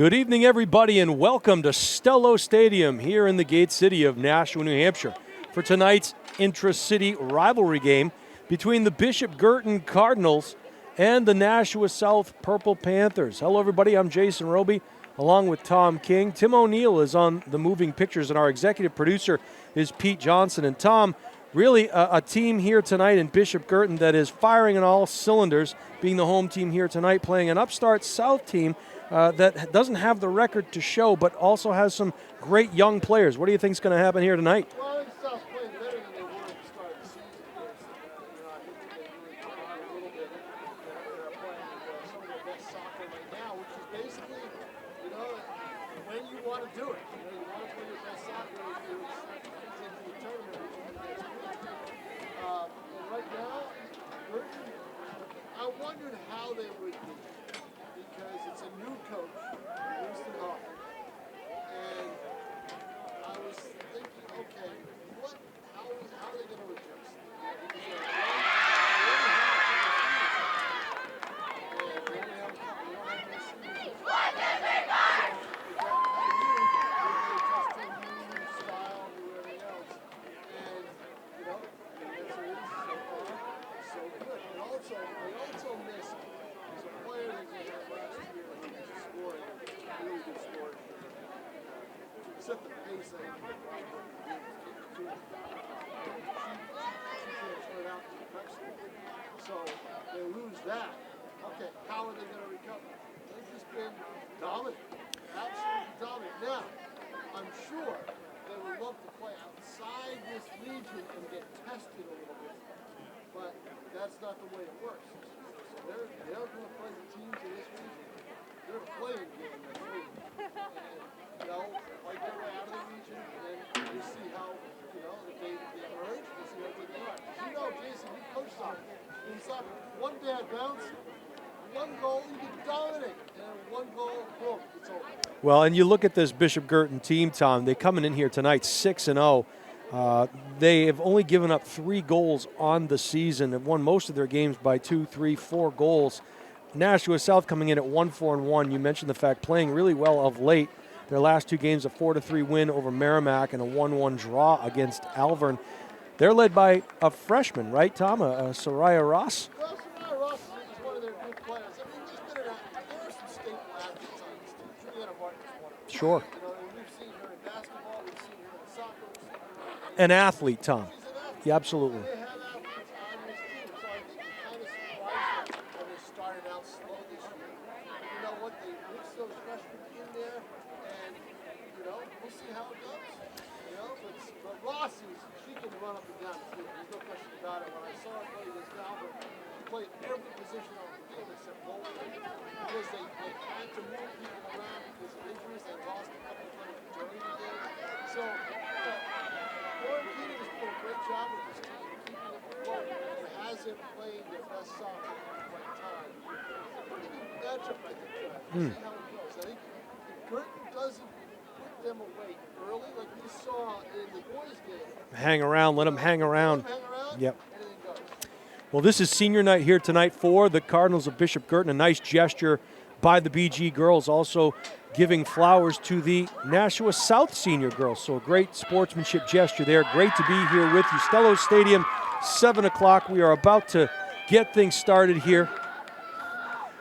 Good evening, everybody, and welcome to Stellos Stadium here in the Gate City of Nashua, New Hampshire, for tonight's intra-city rivalry game between the Bishop Guertin Cardinals and the Nashua South Purple Panthers. Hello, everybody. I'm Jason Roby, along with Tom King. Tim O'Neill is on the moving pictures, and our executive producer is Pete Johnson. And Tom, really a team here tonight in Bishop Guertin that is firing on all cylinders, being the home team here tonight, playing an upstart South team that doesn't have the record to show, but also has some great young players. What do you think is going to happen here tonight? Well, I think South's playing better than they were at the start of the season. I think they really come out a little bit. They're playing some of their best soccer right now, which is basically, when you want to do it. You want to play your best soccer into the tournament. And right now, I wondered how they would do it. Because it's a new coach, Winston Hall. And I was thinking, okay, how are they going to adjust? Set the pace that she can't turn out to perfection. So they lose that. Okay, how are they going to recover? They've just been dominant, absolutely dominant. Now, I'm sure they would love to play outside this region and get tested a little bit, but that's not the way it works. So they're going to play the teams in this region. They're a playing game this week. Like their way out of the region, and you see how, if they emerge, you see how good they are. Jason, you coach soccer. In soccer, one bad bounce, one goal, you can dominate. And one goal, boom, it's over. Well, and you look at this Bishop Guertin team, Tom, they're coming in here tonight 6-0. They have only given up 3 goals on the season. They've won most of their games by 2, 3, 4 goals. Nashua South coming in at 1-4-1. You mentioned the fact playing really well of late. Their last 2 games, a 4-3 win over Merrimack and a 1-1 draw against Alvern. They're led by a freshman, right, Tom? Soraya Ross? Well, Soraya Ross is one of their good players. I mean, there are some staple athletes on this team. Juliana Martin's one of them. Sure. We've seen her in basketball, we've seen her in soccer, we've seen her An athlete, Tom. She's an athlete. Yeah, absolutely. They have athletes on this team, so I think it kind of surprised them when they started out slow this year. You know what? They mixed those freshmen in there. We'll see how it goes. But Ross, she can run up and down the field. There's no question about it. When I saw her play against Albert, she played every position on the field except goalie. Because they had to move people around because of injuries. They lost a couple of players during the game. So, Warren Keating has done a great job with this team, keeping it afloat. It hasn't played their best soccer at the right time. It's a pretty good matchup, I think. We'll see how it goes. I think if Guertin doesn't them away early, like we saw in the boys' game. Hang around, let them hang around. Yep. Anything goes. Well, this is senior night here tonight for the Cardinals of Bishop Guertin. A nice gesture by the BG girls, also giving flowers to the Nashua South senior girls. So a great sportsmanship gesture there. Great to be here with you. Stellos Stadium, 7 o'clock. We are about to get things started here.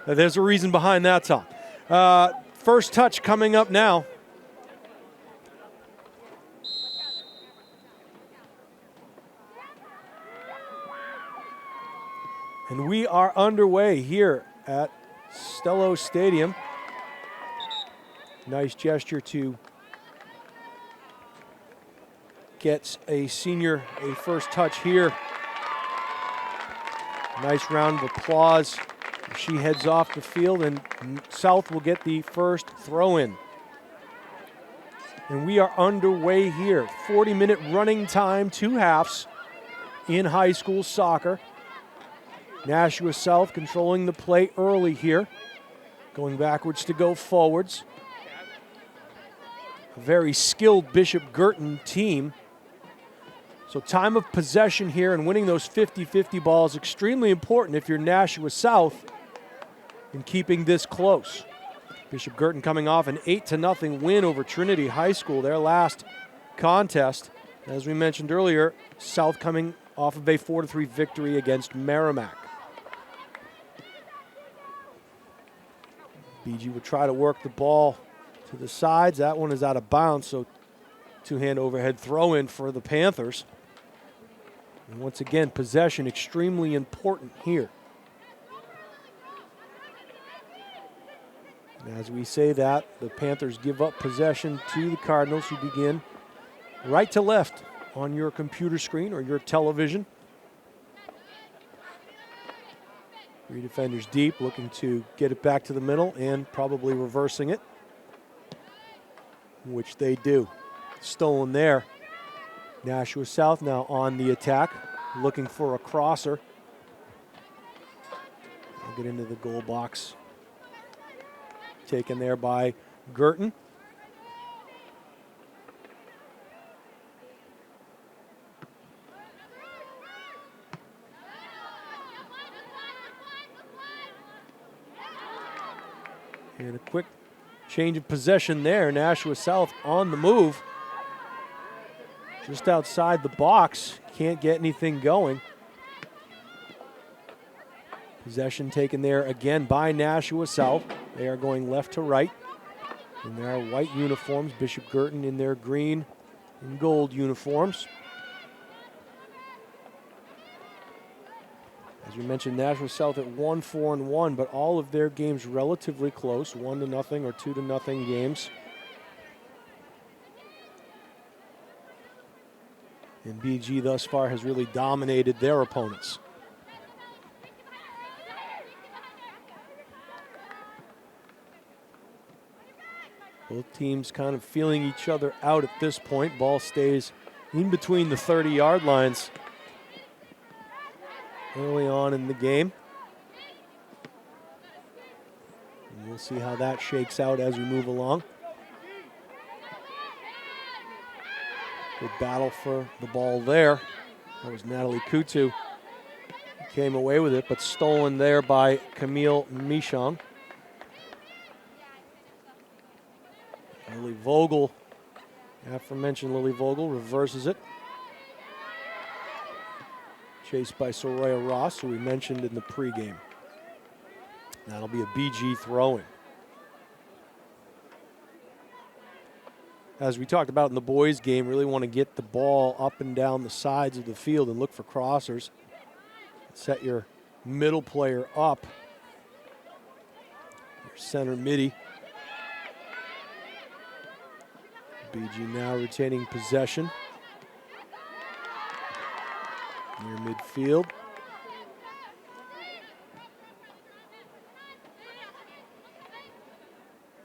There's a reason behind that, Tom. First touch coming up now. And we are underway here at Stellos Stadium. Nice gesture to get a senior a first touch here. Nice round of applause. She heads off the field, and South will get the first throw-in. And we are underway here. 40-minute running time, 2 halves in high school soccer. Nashua South controlling the play early here, going backwards to go forwards. A very skilled Bishop Guertin team. So time of possession here and winning those 50-50 balls extremely important if you're Nashua South in keeping this close. Bishop Guertin coming off an 8-0 win over Trinity High School, their last contest. As we mentioned earlier, South coming off of a 4-3 victory against Merrimack. BG will try to work the ball to the sides. That one is out of bounds, so two-hand overhead throw in for the Panthers. And once again, possession extremely important here. And as we say that, the Panthers give up possession to the Cardinals, who begin right to left on your computer screen or your television. Three defenders deep, looking to get it back to the middle and probably reversing it, which they do. Stolen there. Nashua South now on the attack, looking for a crosser. I'll get into the goal box. Taken there by Guertin. And a quick change of possession there. Nashua South on the move. Just outside the box. Can't get anything going. Possession taken there again by Nashua South. They are going left to right in their white uniforms. Bishop Guertin in their green and gold uniforms. As we mentioned, Nashua South at 1-4-1, but all of their games relatively close, 1-0 or 2-0 games. And BG thus far has really dominated their opponents. Both teams kind of feeling each other out at this point. Ball stays in between the 30-yard lines early on in the game. And we'll see how that shakes out as we move along. Good battle for the ball there. That was Natalie Kutu. Came away with it, but stolen there by Camille Michon. Lily Vogel, aforementioned Lily Vogel, reverses it. Chased by Soraya Ross, who we mentioned in the pregame. That'll be a BG throw-in. As we talked about in the boys' game, really want to get the ball up and down the sides of the field and look for crossers. Set your middle player up. Your center midi. BG now retaining possession near midfield.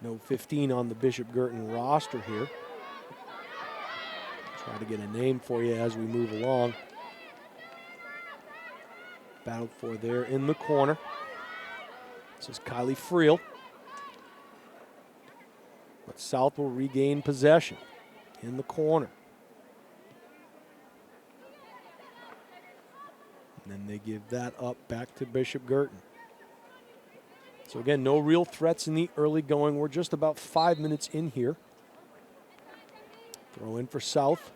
No 15 on the Bishop Guertin roster here. Try to get a name for you as we move along. Battled for there in the corner. This is Kylie Friel. But South will regain possession in the corner. And then they give that up back to Bishop Guertin. So again, no real threats in the early going. We're just about 5 minutes in here. Throw in for South.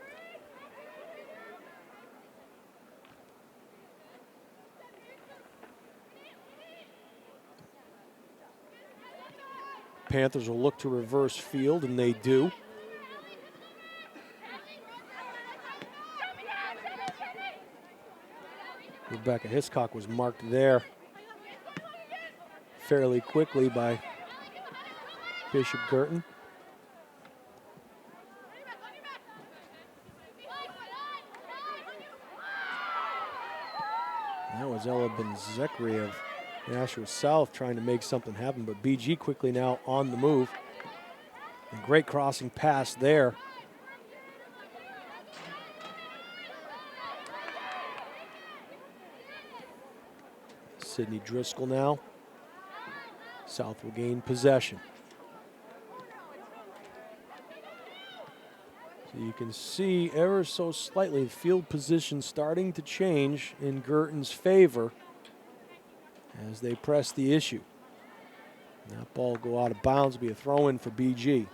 Panthers will look to reverse field, and they do. Rebecca Hiscock was marked there fairly quickly by Bishop Guertin. That was Ella Benzekri of Nashua South trying to make something happen, but BG quickly now on the move. A great crossing pass there. Sydney Driscoll now. South will gain possession. So you can see ever so slightly the field position starting to change in Guertin's favor as they press the issue. That ball go out of bounds, be a throw-in for BG.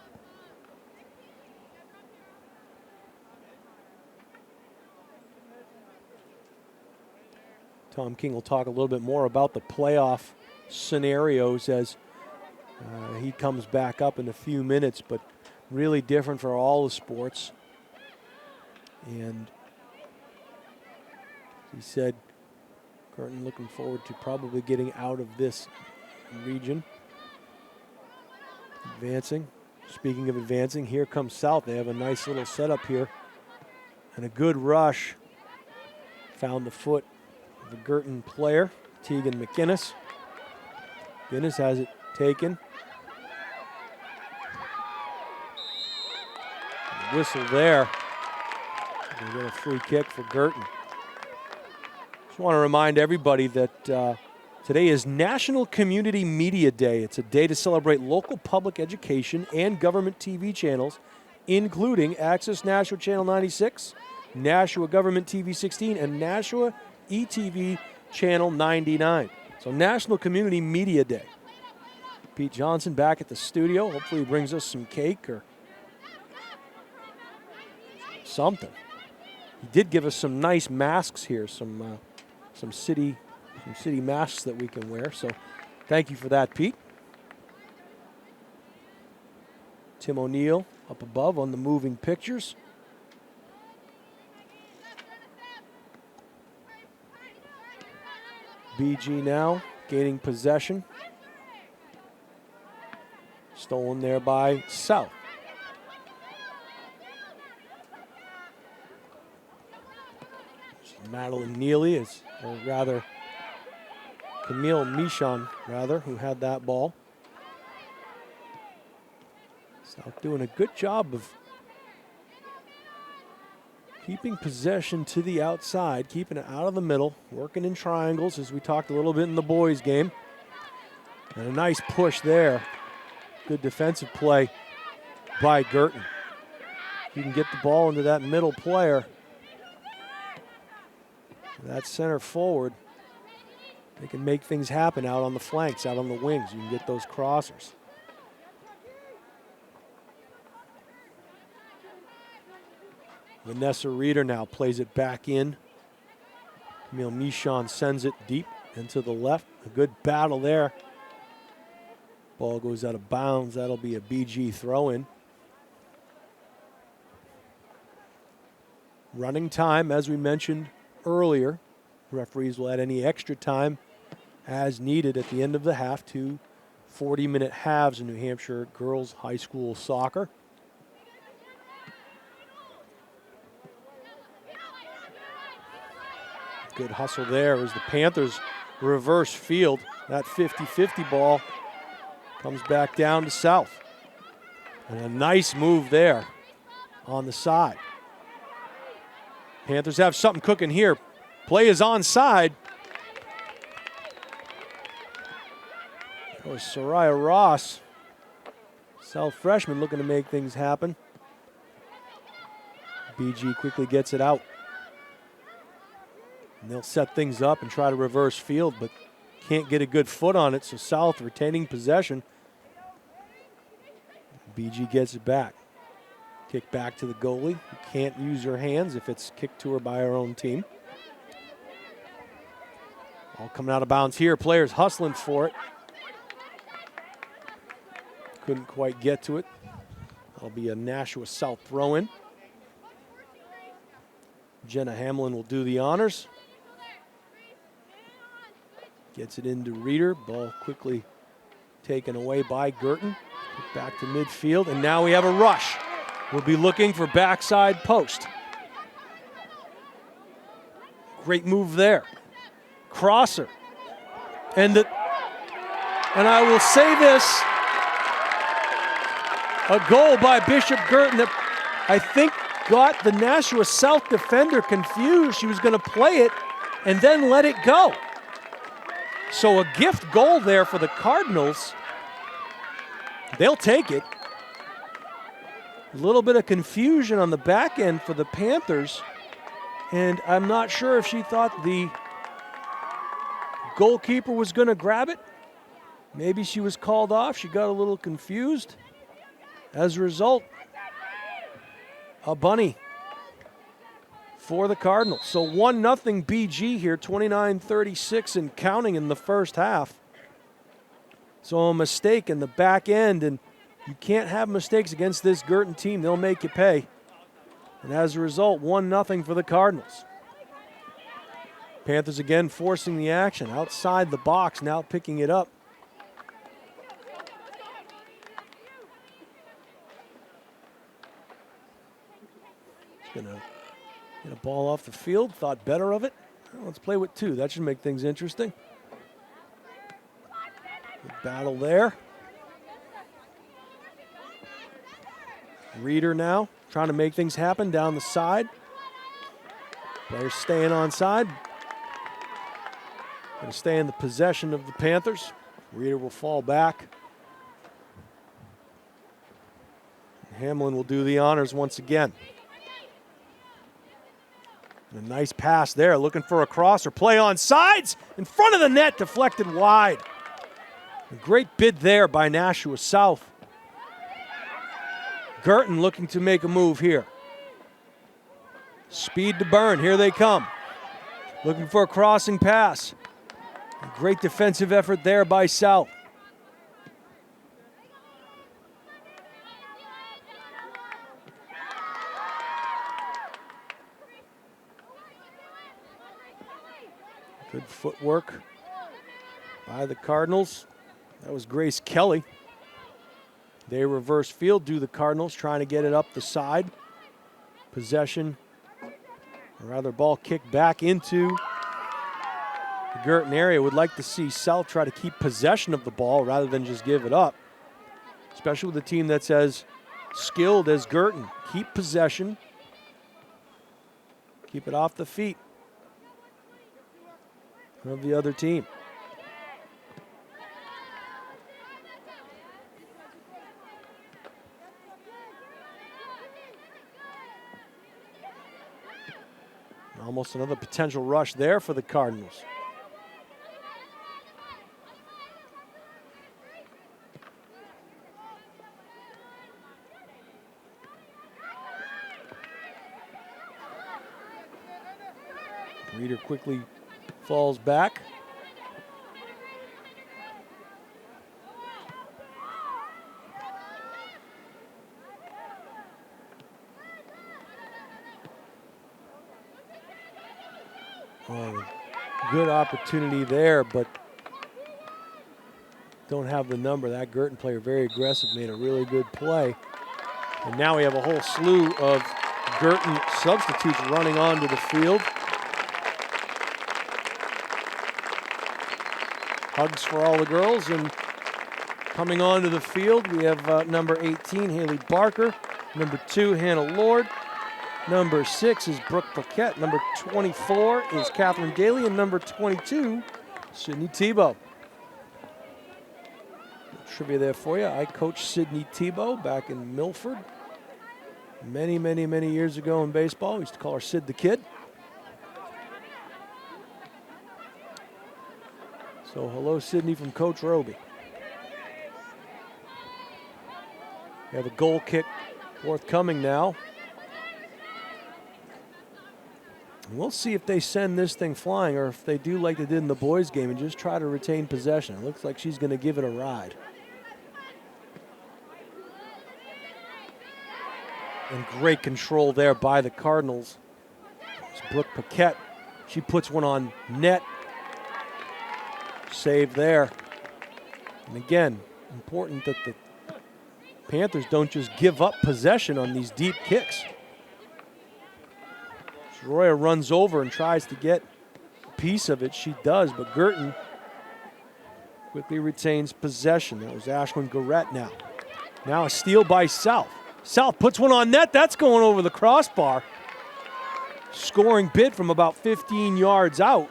Tom King will talk a little bit more about the playoff scenarios as he comes back up in a few minutes, but really different for all the sports. And he said, Guertin looking forward to probably getting out of this region. Advancing. Speaking of advancing, here comes South. They have a nice little setup here and a good rush. Found the foot of the Guertin player, Tegan McInnes. McInnes has it taken. Whistle there. We get a free kick for Guertin. Just want to remind everybody that today is National Community Media Day. It's a day to celebrate local public education and government TV channels, including Access Nashua Channel 96, Nashua Government TV 16, and Nashua ETV Channel 99. So National Community Media Day. Pete Johnson back at the studio. Hopefully he brings us some cake or something. He did give us some nice masks here, some city masks that we can wear. So thank you for that, Pete. Tim O'Neill up above on the moving pictures. BG now gaining possession. Stolen there by South. Madeline Neely or rather Camille Michon, who had that ball. South doing a good job of keeping possession to the outside, keeping it out of the middle, working in triangles as we talked a little bit in the boys' game. And a nice push there. Good defensive play by Guertin. You can get the ball into that middle player. That center forward, they can make things happen out on the flanks, out on the wings. You can get those crossers. Vanessa Reeder now plays it back in. Camille Michon sends it deep into the left. A good battle there. Ball goes out of bounds. That'll be a BG throw-in. Running time, as we mentioned earlier. Referees will add any extra time as needed at the end of the half. 2 40-minute halves in New Hampshire girls high school soccer. Good hustle there as the Panthers reverse field. That 50-50 ball comes back down to South. And a nice move there on the side. Panthers have something cooking here. Play is onside. That was Soraya Ross, South freshman, looking to make things happen. BG quickly gets it out. And they'll set things up and try to reverse field, but can't get a good foot on it, so South retaining possession. BG gets it back. Kick back to the goalie. You can't use her hands if it's kicked to her by her own team. All coming out of bounds here. Players hustling for it. Couldn't quite get to it. That'll be a Nashua South throw-in. Jenna Hamlin will do the honors. Gets it into Reeder. Ball quickly taken away by Guertin. Back to midfield, and now we have a rush. We'll be looking for backside post. Great move there. Crosser. And I will say this, a goal by Bishop Guertin that I think got the Nashua South defender confused. She was going to play it and then let it go. So a gift goal there for the Cardinals. They'll take it. A little bit of confusion on the back end for the Panthers. And I'm not sure if she thought the goalkeeper was going to grab it. Maybe she was called off. She got a little confused. As a result, a bunny for the Cardinals. So 1-0 BG here, 29-36 and counting in the first half. So a mistake in the back end, and you can't have mistakes against this Guertin team. They'll make you pay. And as a result, 1-0 for the Cardinals. Panthers again forcing the action outside the box, now picking it up. Gonna get a ball off the field, thought better of it. Well, let's play with two. That should make things interesting. Good battle there. Reader now trying to make things happen down the side. Players staying on side. Going to stay in the possession of the Panthers. Reader will fall back. Hamlin will do the honors once again. And a nice pass there, looking for a cross or play on sides. In front of the net, deflected wide. A great bid there by Nashua South. Guertin looking to make a move here. Speed to burn, here they come. Looking for a crossing pass. A great defensive effort there by South. Good footwork by the Cardinals. That was Grace Kelly. They reverse field, do the Cardinals, trying to get it up the side. Possession, or rather ball kicked back into the Guertin area. Would like to see South try to keep possession of the ball rather than just give it up. Especially with a team that's as skilled as Guertin. Keep possession. Keep it off the feet of the other team. Almost another potential rush there for the Cardinals. Reader quickly falls back. Oh, good opportunity there, but don't have the number. That Guertin player, very aggressive, made a really good play. And now we have a whole slew of Guertin substitutes running onto the field. Hugs for all the girls, and coming onto the field, we have number 18, Haley Barker, number 2, Hannah Lord, number 6 is Brooke Paquette, number 24 is Catherine Daly, and number 22, Sydney Tebow. Trivia there for you. I coached Sydney Tebow back in Milford many, many, many years ago in baseball. We used to call her Sid the Kid. So hello, Sydney, from Coach Roby. We have a goal kick forthcoming now. And we'll see if they send this thing flying or if they do like they did in the boys' game and just try to retain possession. It looks like she's going to give it a ride. And great control there by the Cardinals. It's Brooke Paquette. She puts one on net. Save there. And again, important that the Panthers don't just give up possession on these deep kicks. Roya runs over and tries to get a piece of it. She does, but Guertin quickly retains possession. That was Ashlyn Garrett now. Now a steal by South. South puts one on net. That's going over the crossbar. Scoring bid from about 15 yards out.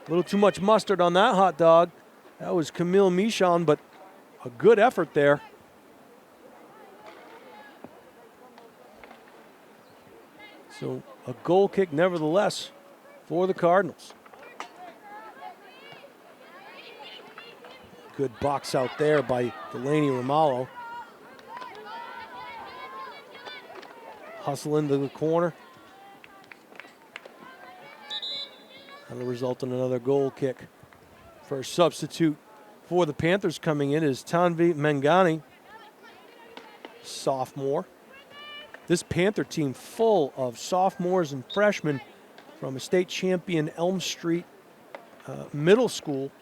A little too much mustard on that hot dog. That was Camille Michon, but a good effort there. So a goal kick nevertheless for the Cardinals. Good box out there by Delaney Romalo. Hustle into the corner. That'll result in another goal kick. First substitute for the Panthers coming in is Tanvi Mangani, sophomore. This Panther team full of sophomores and freshmen from a state champion Elm Street Middle School.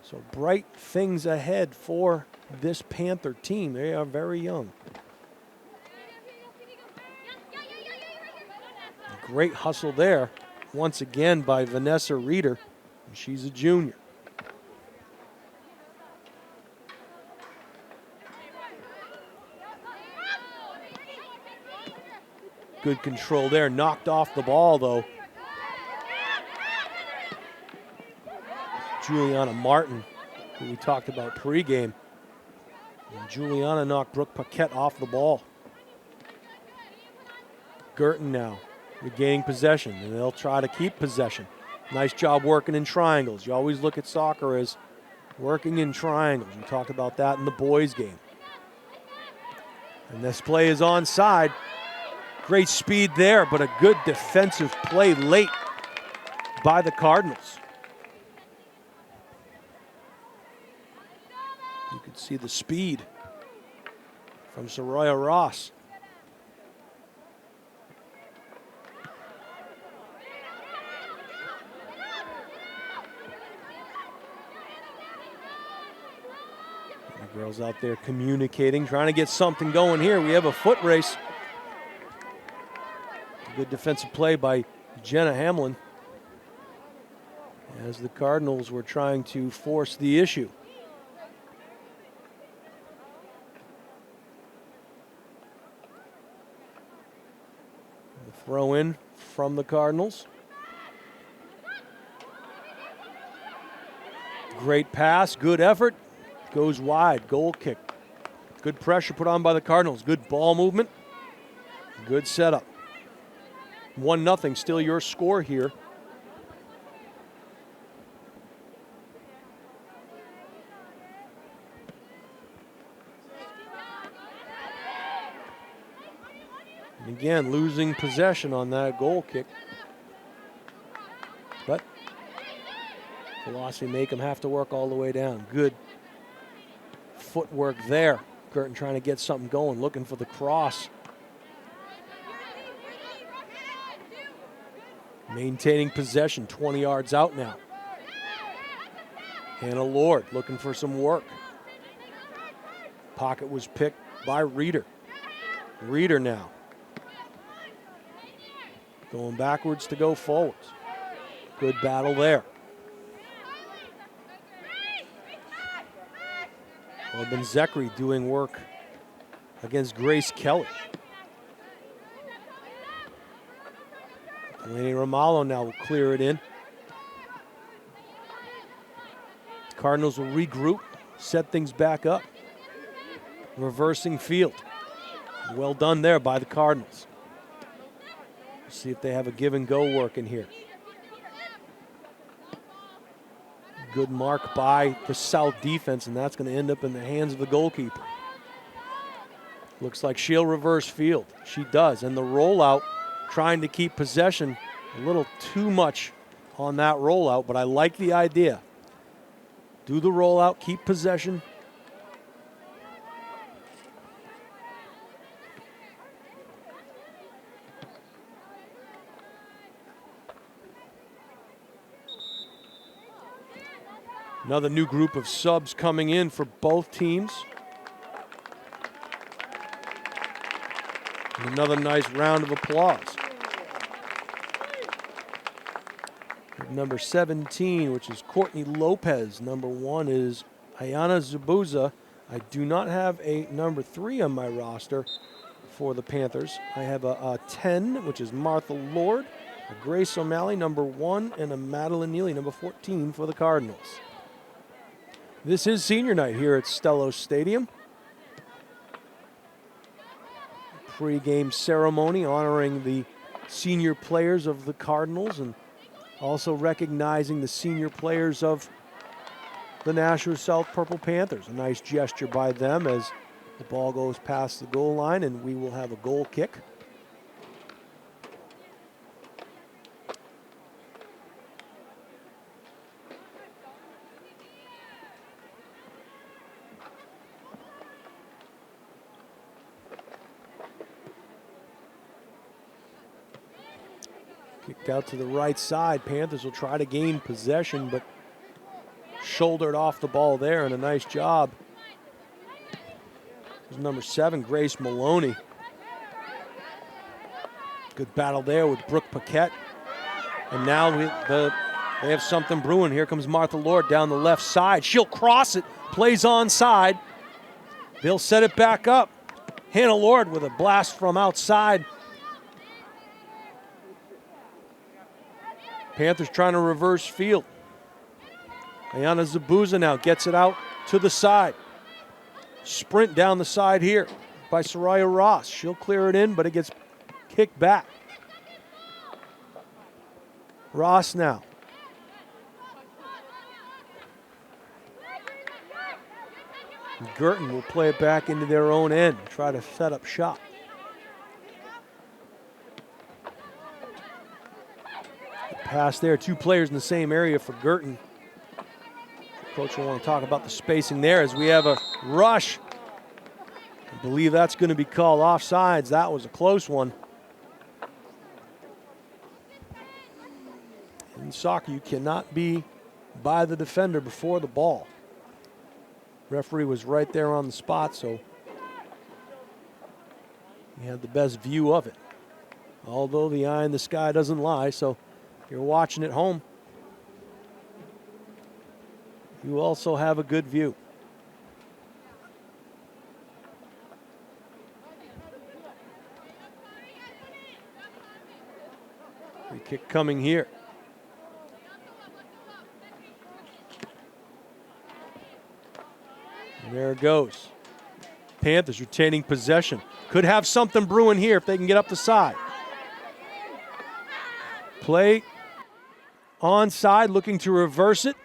So bright things ahead for this Panther team. They are very young. Great hustle there, once again by Vanessa Reeder. She's a junior. Good control there, knocked off the ball though. Juliana Martin, who we talked about pregame. And Juliana knocked Brooke Paquette off the ball. Guertin now regaining possession, and they'll try to keep possession. Nice job working in triangles. You always look at soccer as working in triangles. We talked about that in the boys' game. And this play is onside. Great speed there, but a good defensive play late by the Cardinals. You can see the speed from Soraya Ross. The girls out there communicating, trying to get something going here. We have a foot race. Good defensive play by Jenna Hamlin as the Cardinals were trying to force the issue. The throw in from the Cardinals. Great pass, good effort, goes wide, goal kick. Good pressure put on by the Cardinals, good ball movement, good setup. 1-0, still your score here. And again, losing possession on that goal kick. But velocity make them have to work all the way down. Good footwork there. Guertin trying to get something going, looking for the cross. Maintaining possession, 20 yards out now. Hannah Lord looking for some work. Pocket was picked by Reeder. Reeder now. Going backwards to go forwards. Good battle there. Robin Zekri doing work against Grace Kelly. Delaney Romalo now will clear it in. Cardinals will regroup, set things back up. Reversing field. Well done there by the Cardinals. See if they have a give and go working here. Good mark by the South defense, and that's going to end up in the hands of the goalkeeper. Looks like she'll reverse field. She does, and the rollout, trying to keep possession, a little too much on that rollout, but I like the idea. Do the rollout, keep possession. Another new group of subs coming in for both teams. And another nice round of applause. Number 17, which is Courtney Lopez. Number 1 is Ayana Zabuza. I do not have a number 3 on my roster for the Panthers. I have a 10, which is Martha Lord, a Grace O'Malley, number 1, and a Madeline Neely, number 14 for the Cardinals. This is senior night here at Stellos Stadium. Pre-game ceremony honoring the senior players of the Cardinals and also recognizing the senior players of the Nashua South Purple Panthers. A nice gesture by them as the ball goes past the goal line, and we will have a goal kick. Kicked out to the right side. Panthers will try to gain possession, but shouldered off the ball there, and a nice job. There's number 7, Grace Maloney. Good battle there with Brooke Paquette. And now they have something brewing. Here comes Martha Lord down the left side. She'll cross it, plays onside. They'll set it back up. Hannah Lord with a blast from outside. Panthers trying to reverse field. Ayana Zabuza now gets it out to the side. Sprint down the side here by Soraya Ross. She'll clear it in, but it gets kicked back. Ross now. Guertin will play it back into their own end, try to set up shop. Pass there, 2 players in the same area for Guertin. Coach will want to talk about the spacing there as we have a rush. I believe that's going to be called offsides. That was a close one. In soccer, you cannot be by the defender before the ball. Referee was right there on the spot, so he had the best view of it. Although the eye in the sky doesn't lie, so if you're watching at home, you also have a good view. Free kick coming here. And there it goes. Panthers retaining possession. Could have something brewing here if they can get up the side. Play onside, looking to reverse it.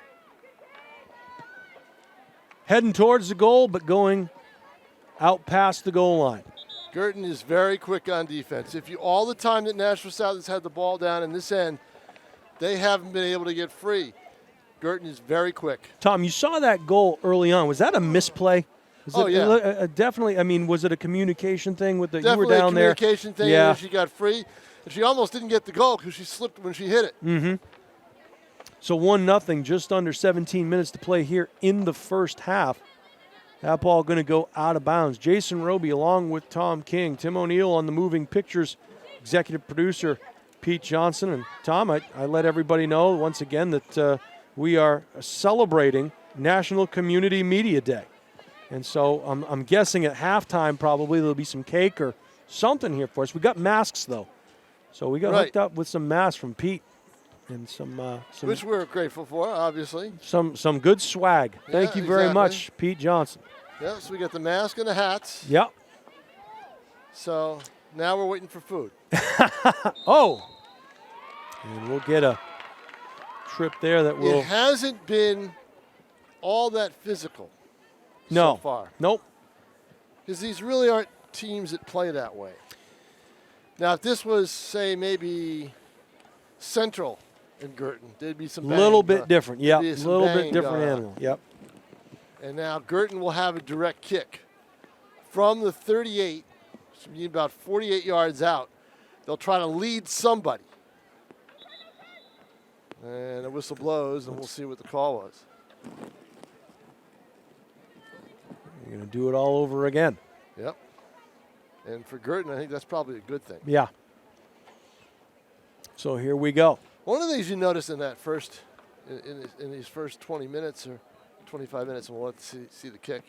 Heading towards the goal, but going out past the goal line. Guertin is very quick on defense. All the time that Nashua South has had the ball down in this end, they haven't been able to get free. Guertin is very quick. Tom, you saw that goal early on. Was that a misplay? Definitely. I mean, was it a communication thing with the? Definitely you were down there. Definitely a communication thing. Yeah. And she got free, and she almost didn't get the goal because she slipped when she hit it. Mm-hmm. So 1-0, just under 17 minutes to play here in the first half. That ball going to go out of bounds. Jason Roby along with Tom King. Tim O'Neill on the moving pictures. Executive producer Pete Johnson. And Tom, I let everybody know once again that we are celebrating National Community Media Day. And so I'm guessing at halftime probably there'll be some cake or something here for us. We got masks though. So we got hooked up with some masks from Pete. And some which we're grateful for, obviously. Some good swag. Thank you very much, Pete Johnson. Yeah, so we got the mask and the hats. Yep. So now we're waiting for food. Oh. And we'll get a trip there that will. It hasn't been all that physical so far. Nope. Because these really aren't teams that play that way. Now, if this was, say, maybe Central in Guertin, there'd be some little bit different. Yep. A little bit different animal. Yep. And now Guertin will have a direct kick from the 38, about 48 yards out. They'll try to lead somebody. And a whistle blows, and we'll see what the call was. You're going to do it all over again. Yep. And for Guertin, I think that's probably a good thing. Yeah. So here we go. One of the things you notice in that first, in these first 20 minutes or 25 minutes, and we'll let see the kick.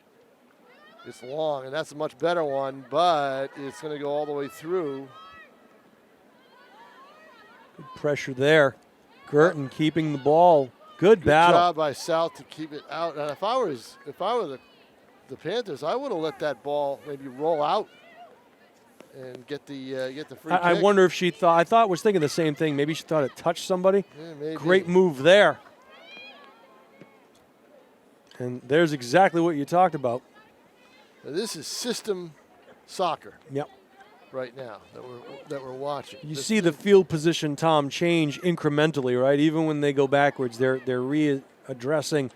It's long, and that's a much better one, but it's going to go all the way through. Good pressure there. Guertin keeping the ball. Good battle. Good job by South to keep it out. And if I were the Panthers, I would have let that ball maybe roll out and get the free kick. I wonder if she thought. I was thinking the same thing. Maybe she thought it touched somebody. Yeah, maybe. Great move there. And there's exactly what you talked about. Now, this is system soccer. Yep. Right now that we're watching. You see the field position, Tom, change incrementally, right? Even when they go backwards, they're readdressing,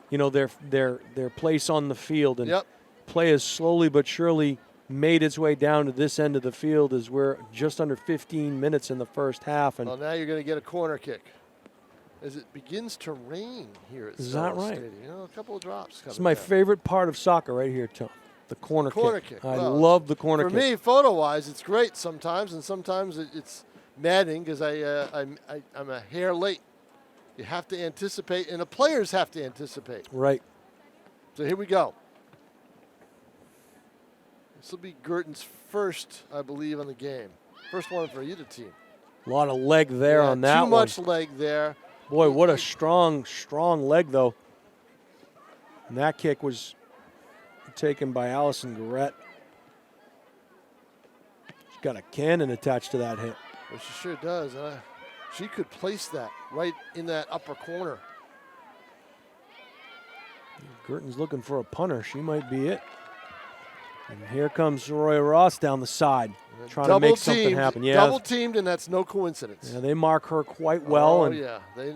their place on the field, and play has slowly but surely made its way down to this end of the field as we're just under 15 minutes in the first half. And well, now you're going to get a corner kick as it begins to rain here at Stellos Stadium. A couple of drops. It's my favorite part of soccer right here, Tom. The corner kick. I love the corner kick. For me, photo-wise, it's great sometimes, and sometimes it's maddening because I'm a hair late. You have to anticipate, and the players have to anticipate. Right. So here we go. This will be Guertin's first, I believe, on the game. First one for either team. A lot of leg there on that one. Too much leg there. Boy, what a strong leg, though. And that kick was taken by Allison Guertin. She's got a cannon attached to that hit. Well, she sure does. She could place that right in that upper corner. Guertin's looking for a punter. She might be it. And here comes Roy Ross down the side, trying to make something happen. Yeah, double teamed, and that's no coincidence. Yeah, they mark her quite well. Oh, yeah. They,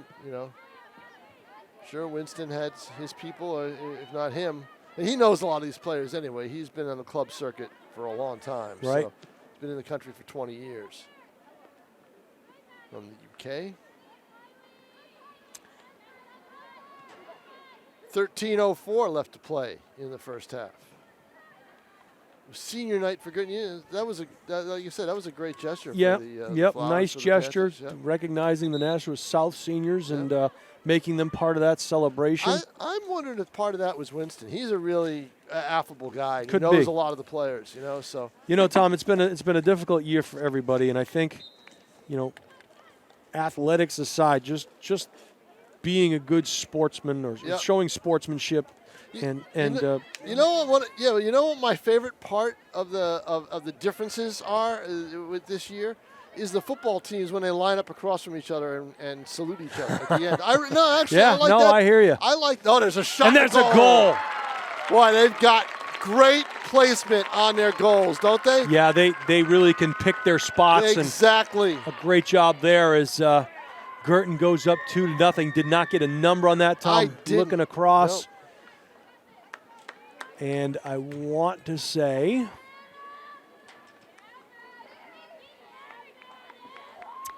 sure, Winston had his people, if not him. And he knows a lot of these players anyway. He's been on the club circuit for a long time. Right. So he's been in the country for 20 years. From the UK. 13:04 left to play in the first half. Senior night for Guertin. Like you said, that was a great gesture. Yeah, for the, yep, flowers nice for the gesture, Panthers, recognizing the Nashua South seniors and making them part of that celebration. I'm wondering if part of that was Winston. He's a really affable guy. Could he knows be. a lot of the players, So Tom, it's been a difficult year for everybody, and I think, athletics aside, just being a good sportsman or showing sportsmanship. And you know what my favorite part of the differences are with this year is the football teams when they line up across from each other and salute each other at the end. I like that. I hear you. There's a shot. And there's a goal. Boy, they've got great placement on their goals, don't they? Yeah, they really can pick their spots. Exactly. And a great job there as Guertin goes up 2-0. Did not get a number on that, Tom. Looking across. Nope. And I want to say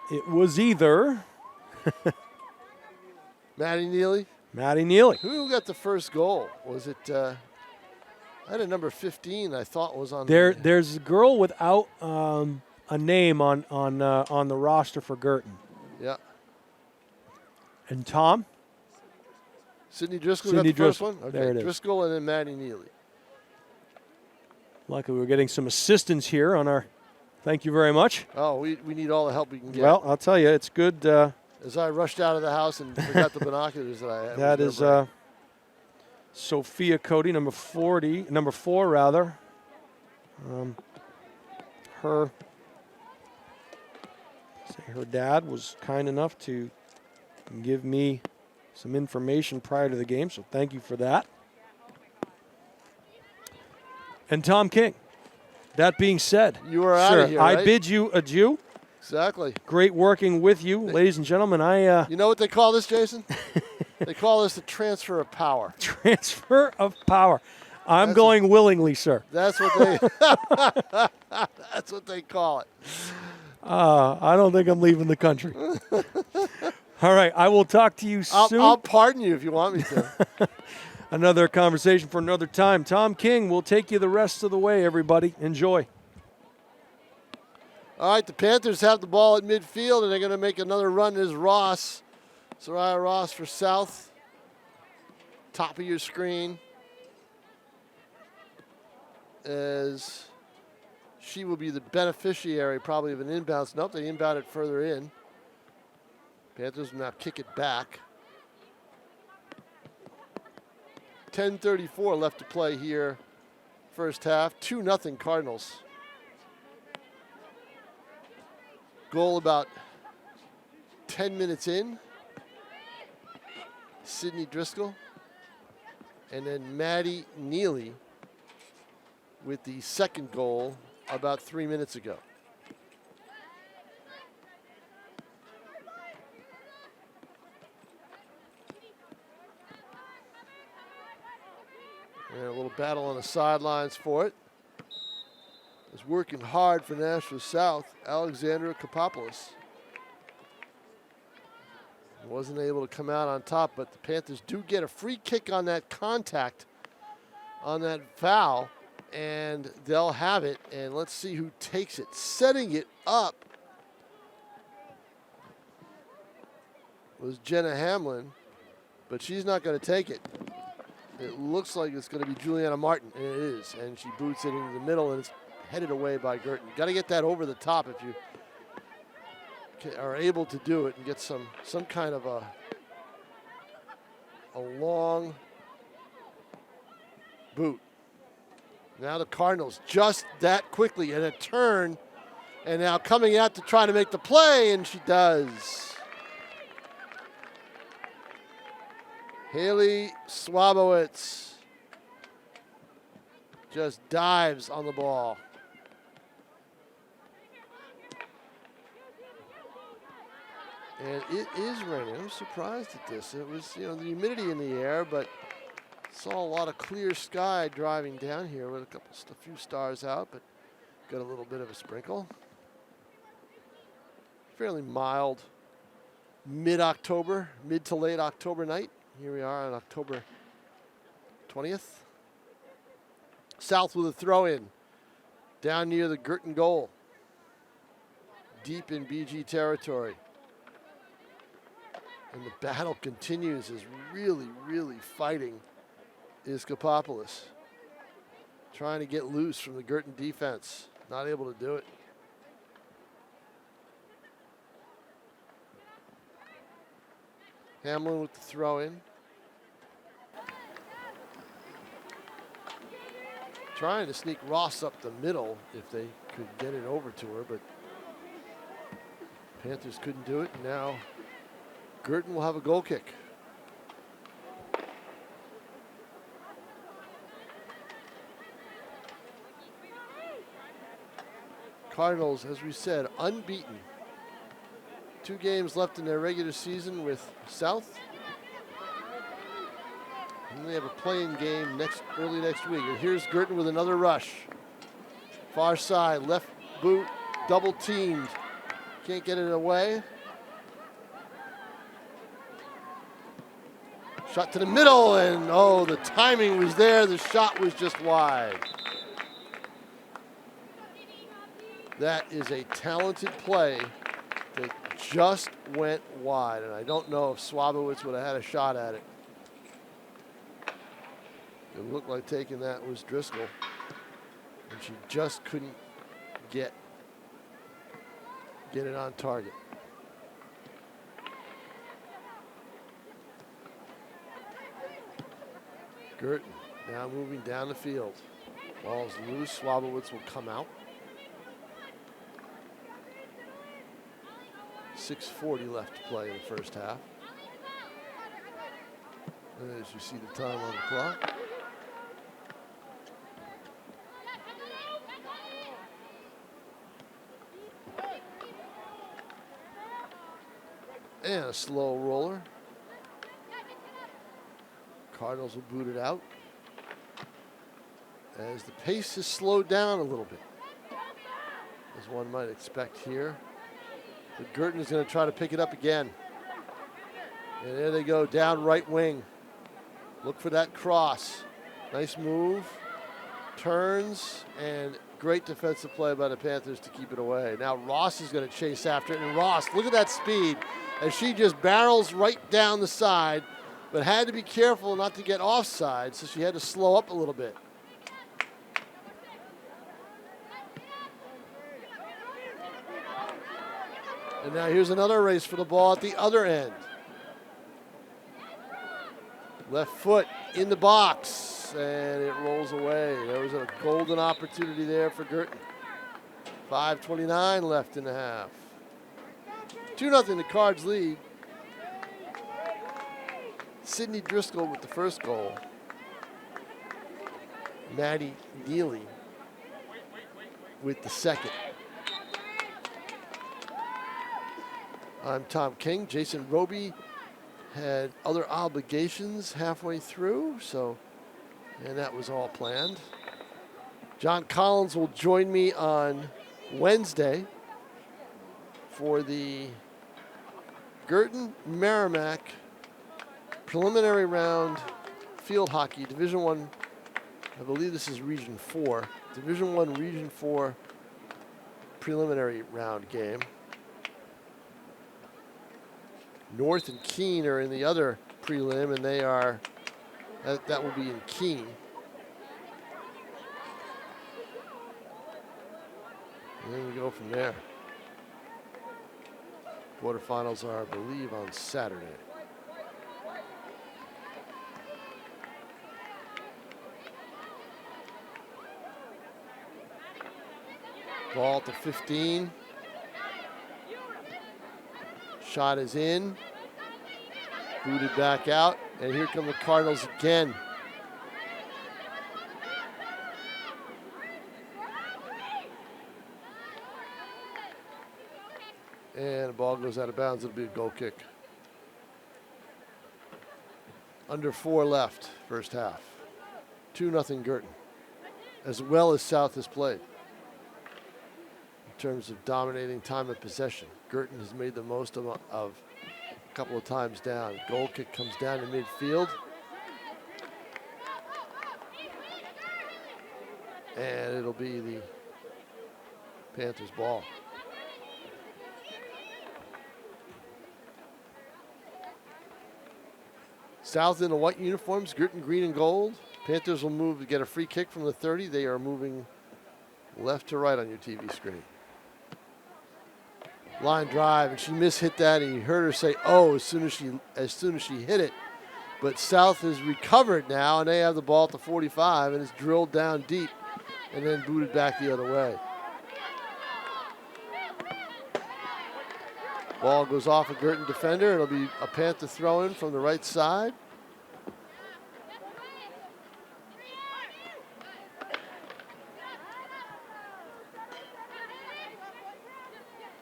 it was either Maddie Neely. Who got the first goal? Was it? I had a number 15. I thought was on there. There's a girl without a name on the roster for Guertin. Yeah. And Tom. Sydney Driscoll got the first one? Okay, there it is. Driscoll and then Maddie Neely. Luckily, we're getting some assistance here on our – thank you very much. Oh, we need all the help we can get. Well, I'll tell you, it's good. As I rushed out of the house and forgot the binoculars that I had. That is Sophia Cody, number 4 rather. Her dad was kind enough to give me some information prior to the game, so thank you for that. And Tom King, that being said, you are out of here, right? I bid you adieu. Exactly. Great working with you, ladies and gentlemen. You know what they call this, Jason? They call this the transfer of power. Transfer of power. I'm going willingly, sir. That's what they that's what they call it. I don't think I'm leaving the country. All right, I will talk to you soon. I'll pardon you if you want me to. Another conversation for another time. Tom King will take you the rest of the way, everybody. Enjoy. All right, the Panthers have the ball at midfield, and they're going to make another run. There's Ross. Soraya Ross for South. Top of your screen. As she will be the beneficiary probably of an inbounds. Nope, they inbound it further in. Panthers will now kick it back. 10:34 left to play here. First half, 2-0 Cardinals. Goal about 10 minutes in. Sydney Driscoll. And then Maddie Neely with the second goal about 3 minutes ago. And a little battle on the sidelines for it. Is working hard for Nashua South, Alexandra Kapopoulos. Wasn't able to come out on top, but the Panthers do get a free kick on that contact, on that foul, and they'll have it. And let's see who takes it. Setting it up was Jenna Hamlin, but she's not going to take it. It looks like it's going to be Juliana Martin, and it is. And she boots it into the middle, and it's headed away by Guertin. Got to get that over the top if you are able to do it and get some kind of a long boot. Now the Cardinals just that quickly, and a turn, and now coming out to try to make the play, and she does. Haley Swabowitz just dives on the ball. And it is raining. I'm surprised at this. It was, the humidity in the air, but saw a lot of clear sky driving down here with a few stars out, but got a little bit of a sprinkle. Fairly mild mid-October, mid to late October night. Here we are on October 20th. South with a throw-in down near the Guertin goal. Deep in BG territory. And the battle continues as really, really fighting is Kapopoulos. Trying to get loose from the Guertin defense. Not able to do it. Hamlin with the throw in. Trying to sneak Ross up the middle if they could get it over to her, but Panthers couldn't do it. Now Guertin will have a goal kick. Cardinals, as we said, unbeaten. 2 games left in their regular season with South. And they have a playing game early next week. And here's Guertin with another rush. Far side, left boot, double teamed. Can't get it away. Shot to the middle, and the timing was there. The shot was just wide. That is a talented play that just went wide, and I don't know if Swabowitz would have had a shot at it. It looked like taking that was Driscoll, and she just couldn't get it on target. Guertin now moving down the field. Ball's loose. Swabowitz will come out. 6:40 left to play in the first half. And as you see the time on the clock. And a slow roller. Cardinals will boot it out as the pace has slowed down a little bit, as one might expect here. But Guertin is going to try to pick it up again. And there they go, down right wing. Look for that cross. Nice move. Turns, and great defensive play by the Panthers to keep it away. Now Ross is going to chase after it, and Ross, look at that speed, as she just barrels right down the side, but had to be careful not to get offside, so she had to slow up a little bit. And now here's another race for the ball at the other end. Left foot in the box, and it rolls away. There was a golden opportunity there for Guertin. 5:29 left in the half. 2-0 the Cards lead. Sydney Driscoll with the first goal. Maddie Neely with the second. I'm Tom King. Jason Roby had other obligations halfway through, and that was all planned. John Collins will join me on Wednesday for the Guertin Merrimack preliminary round field hockey, Division I. I believe this is Region 4. Division I, Region 4 preliminary round game. North and Keene are in the other prelim, and they are, that will be in Keene. And then we go from there. Quarterfinals are, I believe, on Saturday. Ball to 15. Shot is in. Booted back out. And here come the Cardinals again. And the ball goes out of bounds. It'll be a goal kick. Under 4 left, first half. 2-0 Guertin, as well as South has played. In terms of dominating time of possession, Guertin has made the most of a couple of times down. Goal kick comes down to midfield. And it'll be the Panthers' ball. South in the white uniforms, Guertin green and gold. Panthers will move to get a free kick from the 30. They are moving left to right on your TV screen. Line drive, and she mishit that, and you heard her say, "Oh," as soon as she hit it. But South has recovered now, and they have the ball at the 45, and it's drilled down deep, and then booted back the other way. Ball goes off a Guertin defender. It'll be a Panther throw-in from the right side.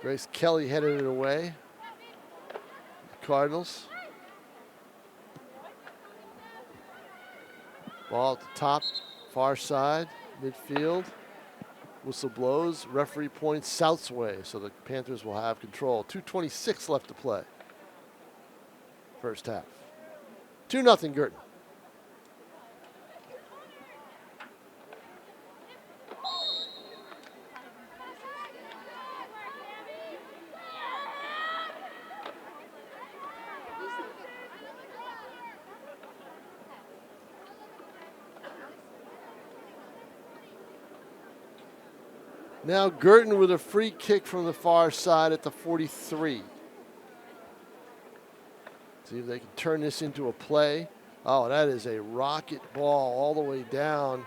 Grace Kelly headed it away. Cardinals. Ball at the top, far side, midfield. Whistle blows. Referee points South's way, so the Panthers will have control. 2:26 left to play. First half. 2-0 Guertin. Now Guertin with a free kick from the far side at the 43. See if they can turn this into a play. Oh, that is a rocket ball all the way down.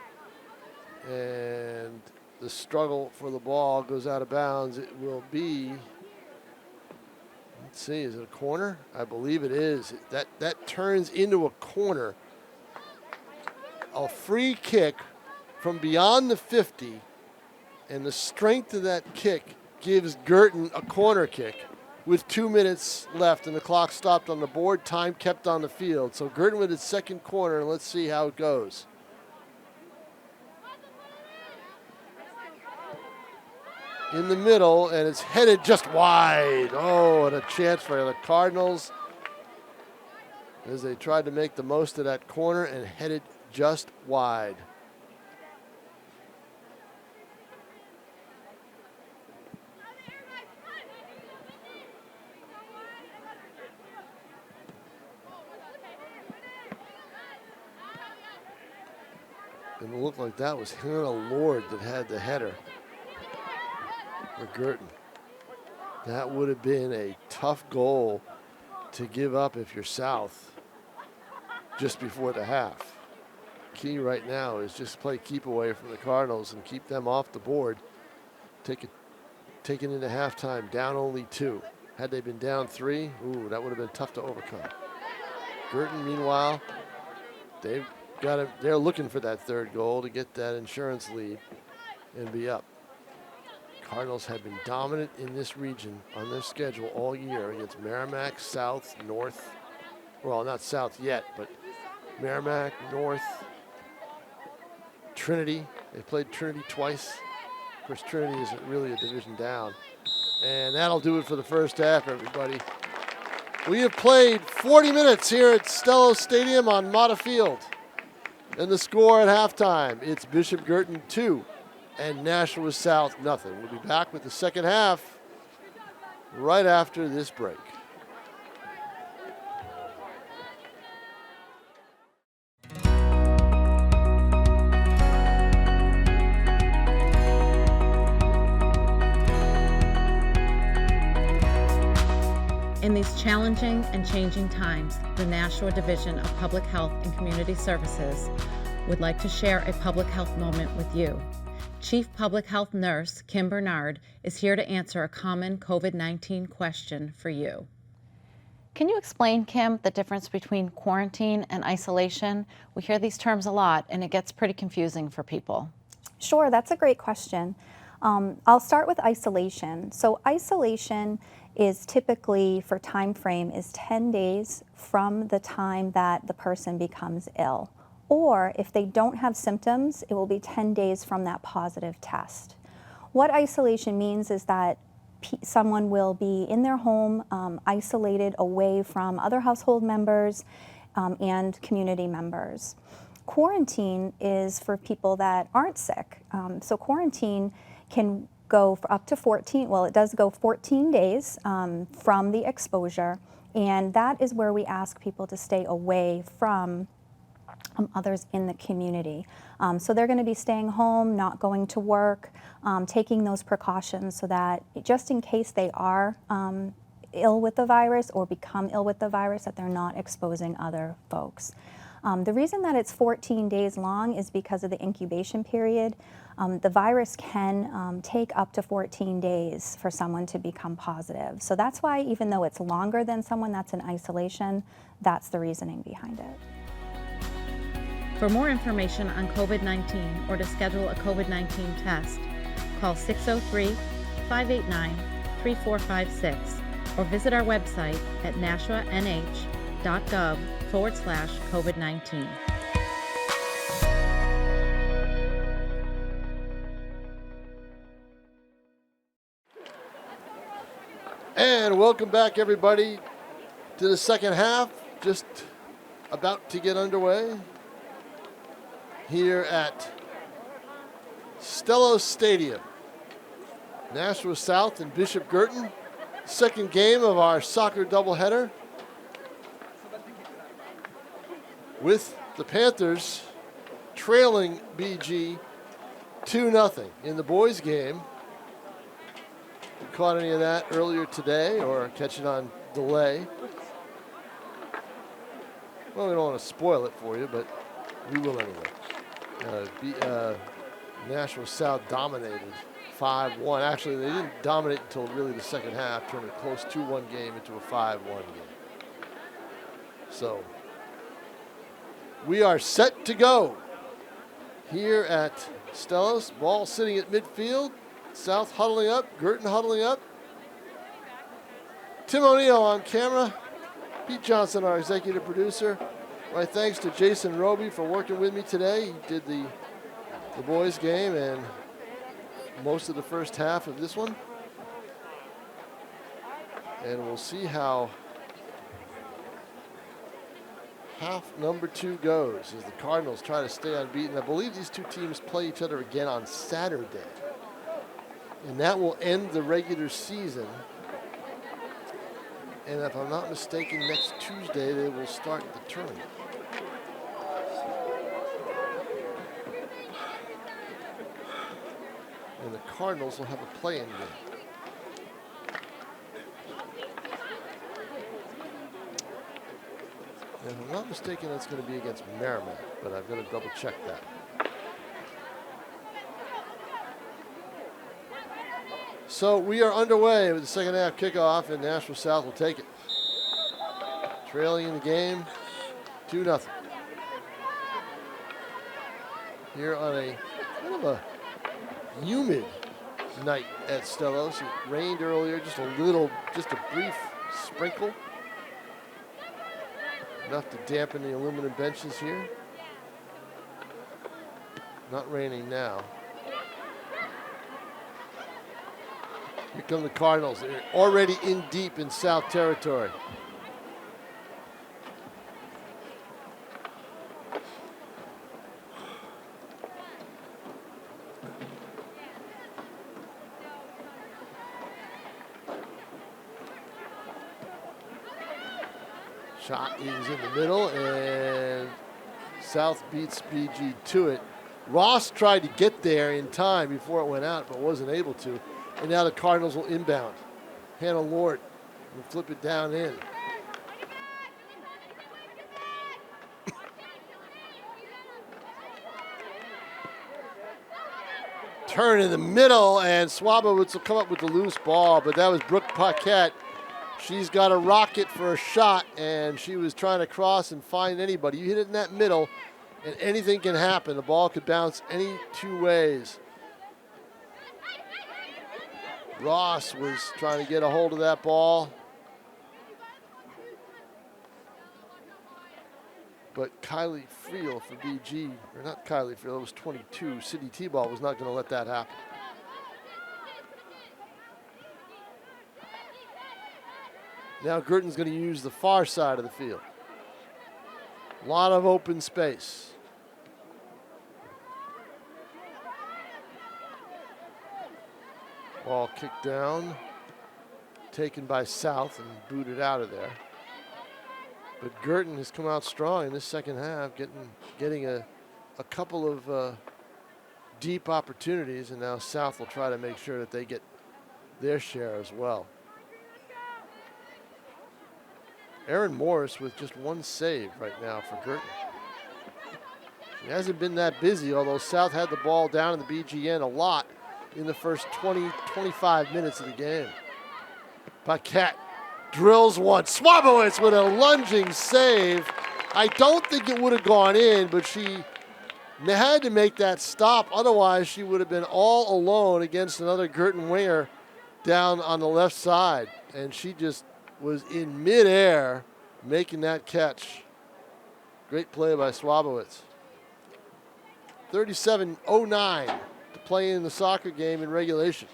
And the struggle for the ball goes out of bounds. It will be, let's see, is it a corner? I believe it is. That turns into a corner. A free kick from beyond the 50. And the strength of that kick gives Guertin a corner kick with 2 minutes left, and the clock stopped on the board, time kept on the field. So Guertin with its second corner, and let's see how it goes. In the middle, and it's headed just wide. Oh, and a chance for the Cardinals as they tried to make the most of that corner and headed just wide. And it looked like that was Hannah Lord that had the header for Guertin. That would have been a tough goal to give up if you're South just before the half. Key right now is just play keep away from the Cardinals and keep them off the board. Take it into halftime, down only 2. Had they been down 3, ooh, that would have been tough to overcome. Guertin, meanwhile, they've They're looking for that third goal to get that insurance lead and be up. Cardinals have been dominant in this region on their schedule all year against Merrimack, South, North. Well, not South yet, but Merrimack, North, Trinity. They played Trinity twice. Of course, Trinity is really a division down. And that'll do it for the first half, everybody. We have played 40 minutes here at Stellos Stadium on Mata Field. And the score at halftime, it's Bishop Guertin 2 and Nashua South nothing. We'll be back with the second half right after this break. In these challenging and changing times, the Nashua Division of Public Health and Community Services would like to share a public health moment with you. Chief Public Health Nurse Kim Bernard is here to answer a common COVID-19 question for you. Can you explain, Kim, the difference between quarantine and isolation? We hear these terms a lot and it gets pretty confusing for people. Sure, that's a great question. I'll start with isolation. So isolation is typically, for time frame, is 10 days from the time that the person becomes ill. Or if they don't have symptoms, it will be 10 days from that positive test. What isolation means is that someone will be in their home, isolated away from other household members and community members. Quarantine is for people that aren't sick. So quarantine can go for up to 14, well, it does go 14 days from the exposure, and that is where we ask people to stay away from others in the community. So they're going to be staying home, not going to work, taking those precautions so that just in case they are ill with the virus or become ill with the virus, that they're not exposing other folks. The reason that it's 14 days long is because of the incubation period. The virus can take up to 14 days for someone to become positive. So that's why, even though it's longer than someone that's in isolation, that's the reasoning behind it. For more information on COVID-19 or to schedule a COVID-19 test, call 603-589-3456 or visit our website at nashuanh.gov/COVID-19. And welcome back, everybody, to the second half. Just about to get underway here at Stellos Stadium. Nashua South and Bishop Guertin. Second game of our soccer doubleheader, with the Panthers trailing BG 2-0 in the boys' game. You caught any of that earlier today or catch it on delay? Well, we don't want to spoil it for you, but we will anyway. Nashua South dominated 5-1. Actually, they didn't dominate until really the second half, turned a close 2-1 game into a 5-1 game. So we are set to go here at Stellos. Ball sitting at midfield. South huddling up, Guertin huddling up. Tim O'Neill on camera. Pete Johnson, our executive producer. My thanks to Jason Roby for working with me today. He did the boys' game and most of the first half of this one. And we'll see how half number 2 goes as the Cardinals try to stay unbeaten. I believe these two teams play each other again on Saturday. And that will end the regular season. And if I'm not mistaken, next Tuesday they will start the tournament. And the Cardinals will have a play-in game. And if I'm not mistaken, that's going to be against Merrimack, but I've got to double check that. So we are underway with the second half kickoff, and Nashua South will take it. Trailing in the game, 2-0. here on a kind of a humid night at Stellos. It rained earlier, just a brief sprinkle. Enough to dampen the aluminum benches here. Not raining now. Here come the Cardinals. They're already in deep in South territory. Shot is in the middle, and South beats BG to it. Ross tried to get there in time before it went out, but wasn't able to. And now the Cardinals will inbound. Hannah Lord will flip it down in. Turn in the middle, and Swabowitz will come up with the loose ball, but that was Brooke Paquette. She's got a rocket for a shot, and she was trying to cross and find anybody. You hit it in that middle, and anything can happen. The ball could bounce any two ways. Ross was trying to get a hold of that ball. But Kylie Friel for BG, or not Kylie Friel, it was 22. Sydney T-Ball was not going to let that happen. Now Guertin's going to use the far side of the field. A lot of open space. Ball kicked down, taken by South and booted out of there. But Guertin has come out strong in this second half, getting a couple of deep opportunities, and now South will try to make sure that they get their share as well. Erin Morris with just one save right now for Guertin. She hasn't been that busy, although South had the ball down in the BGN a lot in the first 20, 25 minutes of the game. Paquette drills one. Swabowitz with a lunging save. I don't think it would have gone in, but she had to make that stop. Otherwise, she would have been all alone against another Guertin winger down on the left side. And she just was in midair making that catch. Great play by Swabowitz. 37:09 to play in the soccer game in regulation.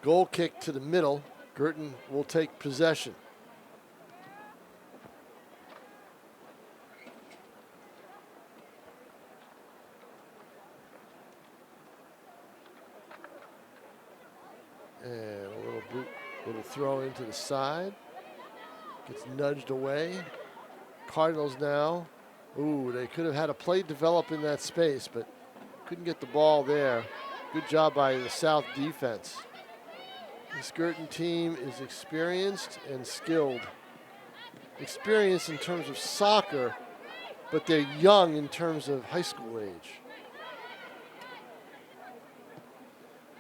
Goal kick to the middle. Guertin will take possession. And a little throw into the side. Gets nudged away. Cardinals now. Ooh, they could have had a play develop in that space, but couldn't get the ball there. Good job by the South defense. This Guertin team is experienced and skilled. Experienced in terms of soccer, but they're young in terms of high school age.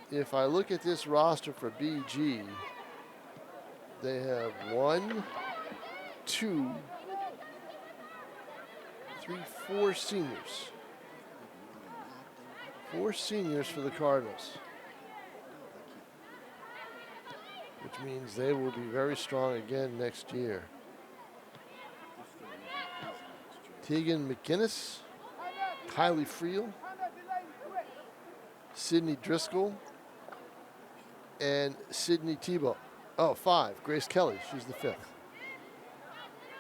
If I look at this roster for BG, they have 1, 2, 3, 4 seniors. 4 seniors for the Cardinals, which means they will be very strong again next year. Tegan McInnes, Kylie Friel, Sydney Driscoll, and Sydney Tebow. Oh, 5. Grace Kelly, she's the 5th.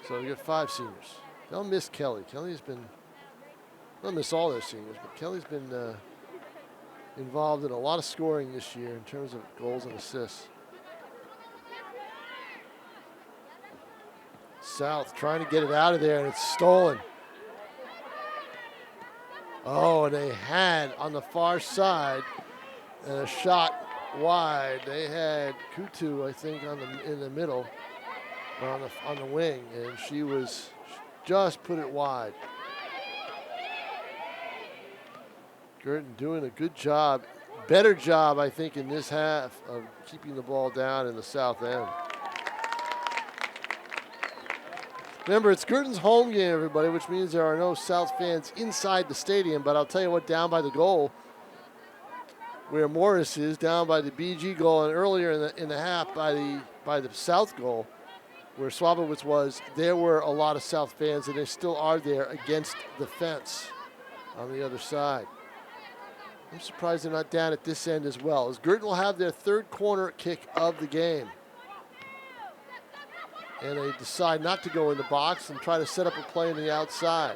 So we got 5 seniors. They'll miss Kelly. Kelly's been, they'll miss all their seniors, but Kelly's been involved in a lot of scoring this year in terms of goals and assists. South trying to get it out of there, and it's stolen. Oh, and they had on the far side and a shot wide. They had Kutu, I think, in the middle, or on the wing, and she just put it wide. Guertin doing a good job, better job, I think, in this half of keeping the ball down in the south end. Remember, it's Guertin's home game, everybody, which means there are no South fans inside the stadium. But I'll tell you what, down by the goal, where Morris is, down by the BG goal, and earlier in the half by the South goal, where Swabowitz was, there were a lot of South fans, and they still are there against the fence on the other side. I'm surprised they're not down at this end as well, as Guertin will have their third corner kick of the game. And they decide not to go in the box and try to set up a play on the outside.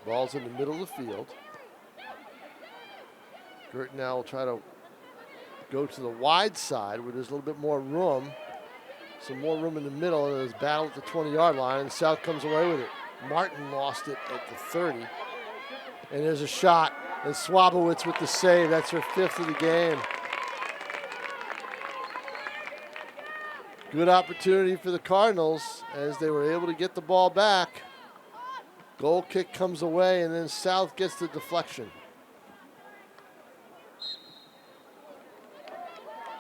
Ball's in the middle of the field. Guertin now will try to go to the wide side where there's a little bit more room. Some more room in the middle, and there's battle at the 20-yard line, and South comes away with it. Martin lost it at the 30. And there's a shot, and Swabowitz with the save. That's her 5th of the game. Good opportunity for the Cardinals as they were able to get the ball back. Goal kick comes away, and then South gets the deflection.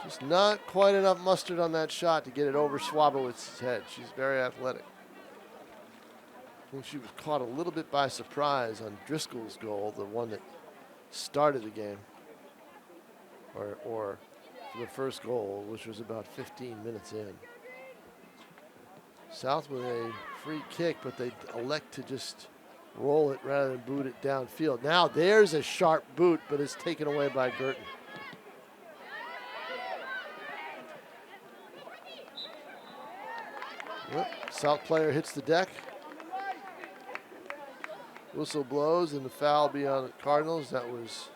Just not quite enough mustard on that shot to get it over Swabowitz's head. She's very athletic. I think she was caught a little bit by surprise on Driscoll's goal, the one that started the game, or for the first goal, which was about 15 minutes in. South with a free kick, but they elect to just roll it rather than boot it downfield. Now there's a sharp boot, but it's taken away by Guertin. South player hits the deck. Whistle blows, and the foul will be on the Cardinals. That was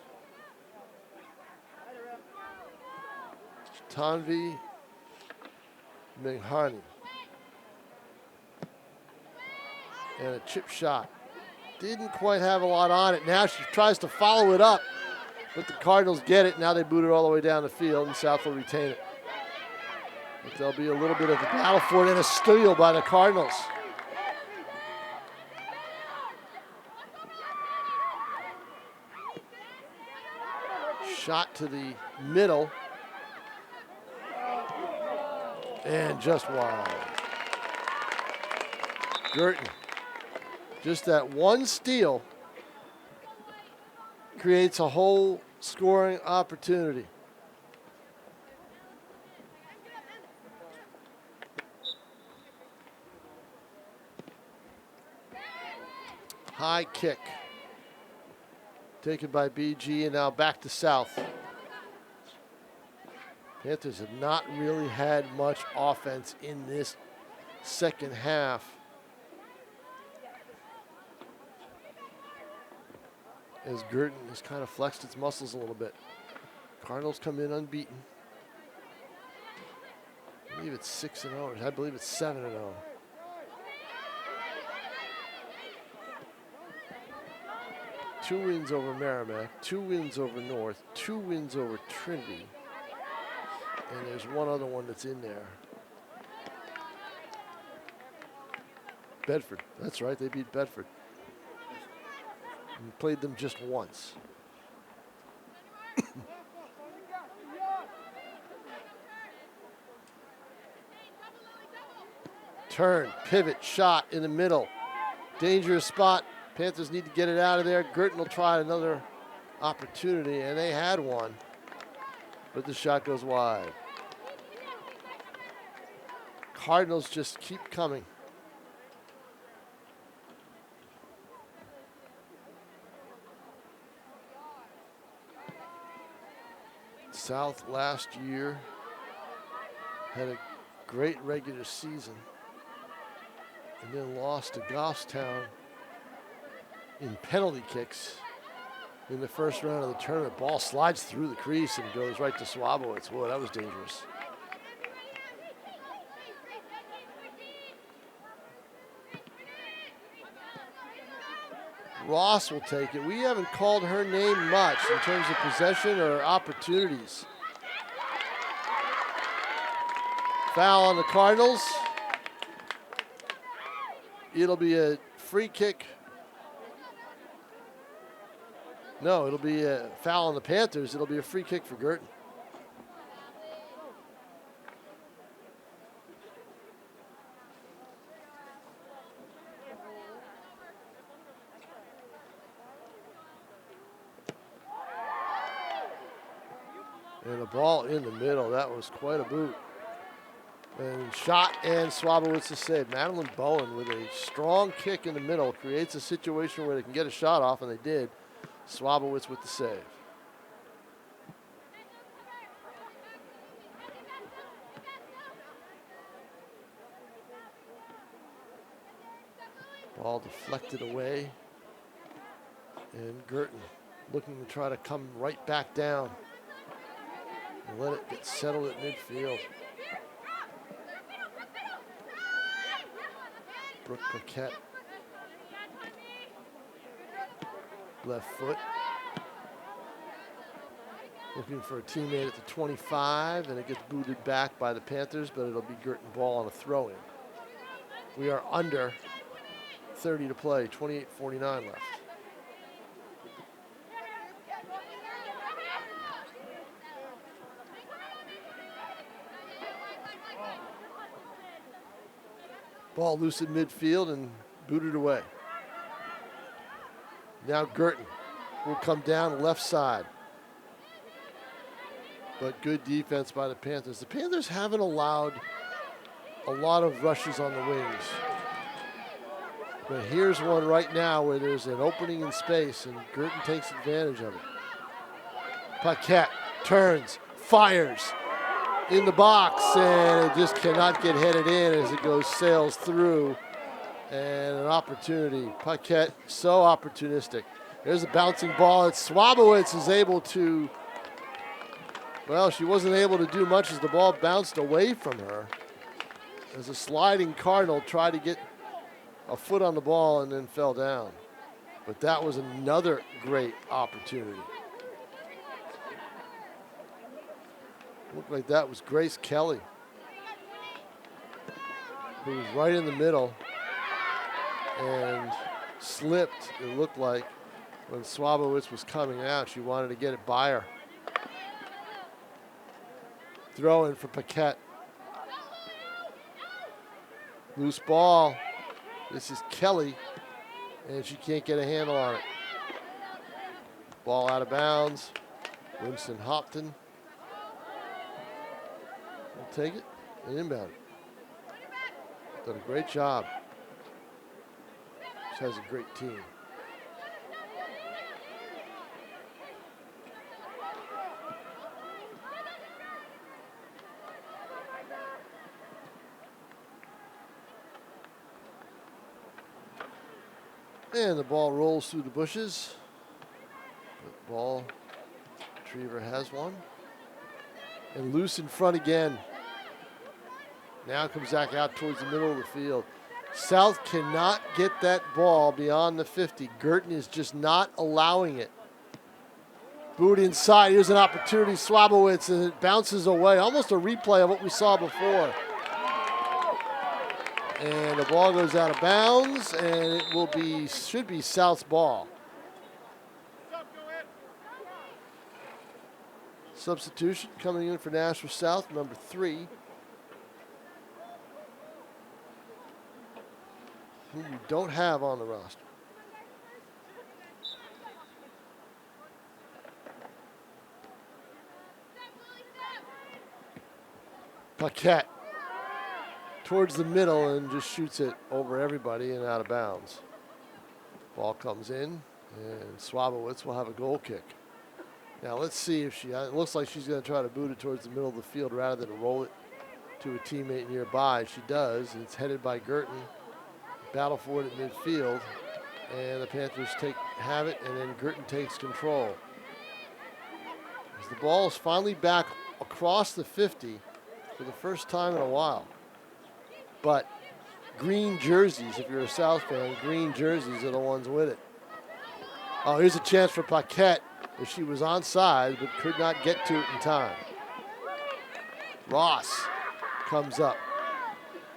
Tanvi Menghani. And a chip shot. Didn't quite have a lot on it. Now she tries to follow it up, but the Cardinals get it. Now they boot it all the way down the field, and South will retain it. But there'll be a little bit of a battle for it, and a steal by the Cardinals. Shot to the middle. And just wide. Guertin. Just that one steal creates a whole scoring opportunity. High kick. Taken by BG, and now back to South. Panthers have not really had much offense in this second half. As Guertin has kind of flexed its muscles a little bit. Cardinals come in unbeaten. I believe it's 6-0. I believe it's 7-0. Two wins over Merrimack, 2 wins over North, 2 wins over Trinity, and there's one other one that's in there. Bedford, that's right, they beat Bedford. And played them just once. Turn, pivot, shot in the middle. Dangerous spot. Panthers need to get it out of there. Guertin will try another opportunity, and they had one, but the shot goes wide. Cardinals just keep coming. South last year had a great regular season and then lost to Goffstown in penalty kicks in the first round of the tournament. Ball slides through the crease and goes right to Swabowitz. Boy, that was dangerous. Ross will take it. We haven't called her name much in terms of possession or opportunities. Foul on the Cardinals. It'll be a free kick. No, it'll be a foul on the Panthers. It'll be a free kick for Guertin. And the ball in the middle, that was quite a boot. And shot, and Swabowitz to save. Madeline Bowen with a strong kick in the middle creates a situation where they can get a shot off, and they did. Swabowitz with the save. Ball deflected away. And Guertin looking to try to come right back down and let it get settled at midfield. Brooke Paquette. Left foot. Looking for a teammate at the 25, and it gets booted back by the Panthers, but it'll be Guertin ball on a throw-in. We are under 30 to play, 28:49 left. Ball loose in midfield and booted away. Now Guertin will come down left side. But good defense by the Panthers. The Panthers haven't allowed a lot of rushes on the wings. But here's one right now where there's an opening in space, and Guertin takes advantage of it. Paquette turns, fires in the box, and it just cannot get headed in as it sails through. And an opportunity. Paquette, so opportunistic. There's a bouncing ball. It's Swabowitz is able to, well, she wasn't able to do much as the ball bounced away from her. As a sliding Cardinal tried to get a foot on the ball and then fell down. But that was another great opportunity. Looked like that was Grace Kelly, who was right in the middle and slipped, it looked like, when Swabowitz was coming out. She wanted to get it by her. Throw in for Paquette. Loose ball. This is Kelly, and she can't get a handle on it. Ball out of bounds. Winston Hopton will take it and inbound it. Done a great job. She has a great team. And the ball rolls through the bushes. The ball retriever has one. And loose in front again. Now comes back out towards the middle of the field. South cannot get that ball beyond the 50. Guertin is just not allowing it. Boot inside. Here's an opportunity. Swabowitz, and it bounces away. Almost a replay of what we saw before. And the ball goes out of bounds, and it will be, should be South's ball. Substitution coming in for Nashua South, number 3. Who you don't have on the roster. Paquette towards the middle and just shoots it over everybody and out of bounds. Ball comes in, and Swabowitz will have a goal kick. Now let's see if she, it looks like she's going to try to boot it towards the middle of the field rather than roll it to a teammate nearby. She does, and it's headed by Guertin. Battle for it at midfield, and the Panthers have it, and then Guertin takes control. As the ball is finally back across the 50 for the first time in a while. But green jerseys, if you're a South fan, green jerseys are the ones with it. Oh, here's a chance for Paquette, as she was onside, but could not get to it in time. Ross comes up.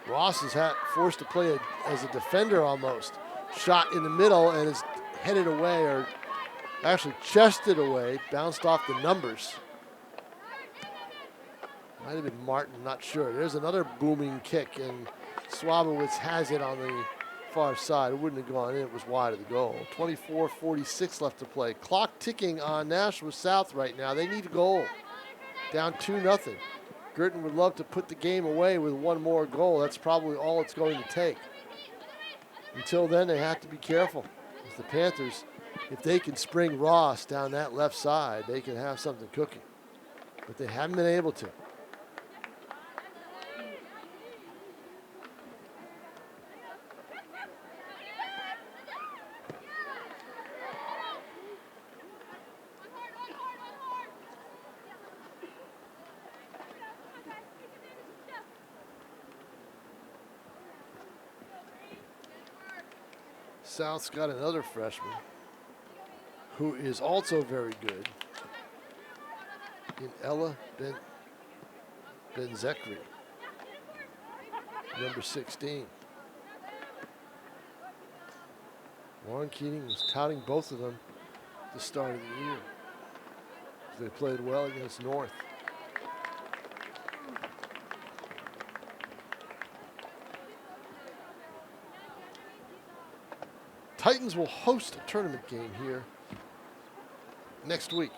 Ross is forced to play as a defender almost. Shot in the middle, and is headed away, or actually chested away, bounced off the numbers. Might have been Martin, not sure. There's another booming kick, and Swabowitz has it on the far side. It wouldn't have gone in, it was wide of the goal. 24:46 left to play. Clock ticking on Nashua South right now. They need a goal. down 2-0. Guertin would love to put the game away with one more goal. That's probably all it's going to take. Until then, they have to be careful. As the Panthers, if they can spring Ross down that left side, they can have something cooking. But they haven't been able to. South's got another freshman who is also very good in Ella Benzekri, number 16. Warren Keating was touting both of them at the start of the year. They played well against North. Titans will host a tournament game here next week.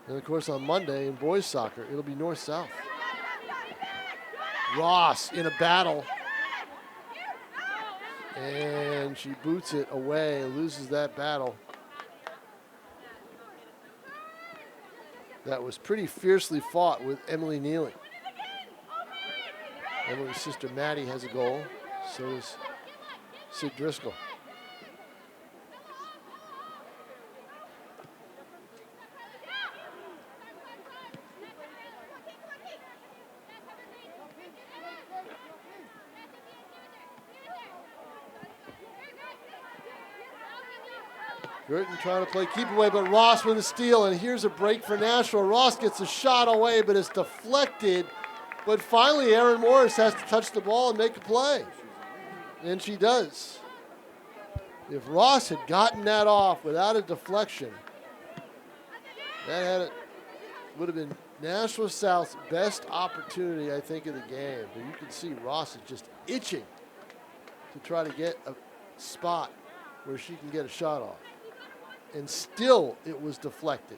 And of course on Monday in boys soccer, it'll be North-South. Ross in a battle. And she boots it away, loses that battle. That was pretty fiercely fought with Emily Nealing. Emily's sister Maddie has a goal, so does Sid Driscoll. Guertin trying to play keep away, but Ross with a steal, and here's a break for Nashua. Ross gets a shot away, but it's deflected. But finally, Erin Morris has to touch the ball and make a play. And she does. If Ross had gotten that off without a deflection, would have been Nashua South's best opportunity, I think, of the game. But you can see Ross is just itching to try to get a spot where she can get a shot off. And still it was deflected.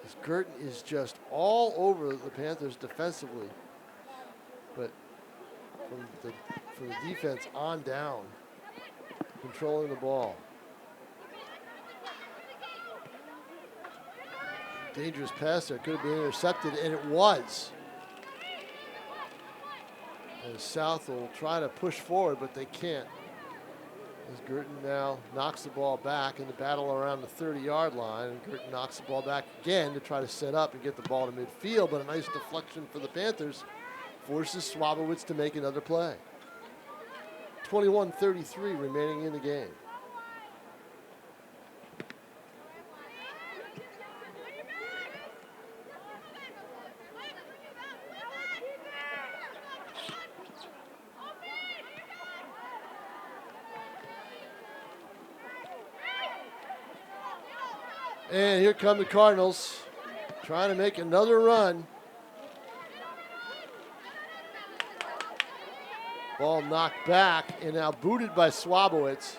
As Guertin is just all over the Panthers defensively. But from the defense on down, controlling the ball. Dangerous pass there, could have been intercepted, and it was. And South will try to push forward, but they can't. As Guertin now knocks the ball back in the battle around the 30-yard line, and Guertin knocks the ball back again to try to set up and get the ball to midfield, but a nice deflection for the Panthers forces Swabowitz to make another play. 21:33 remaining in the game. And here come the Cardinals, trying to make another run. Ball knocked back and now booted by Swabowitz.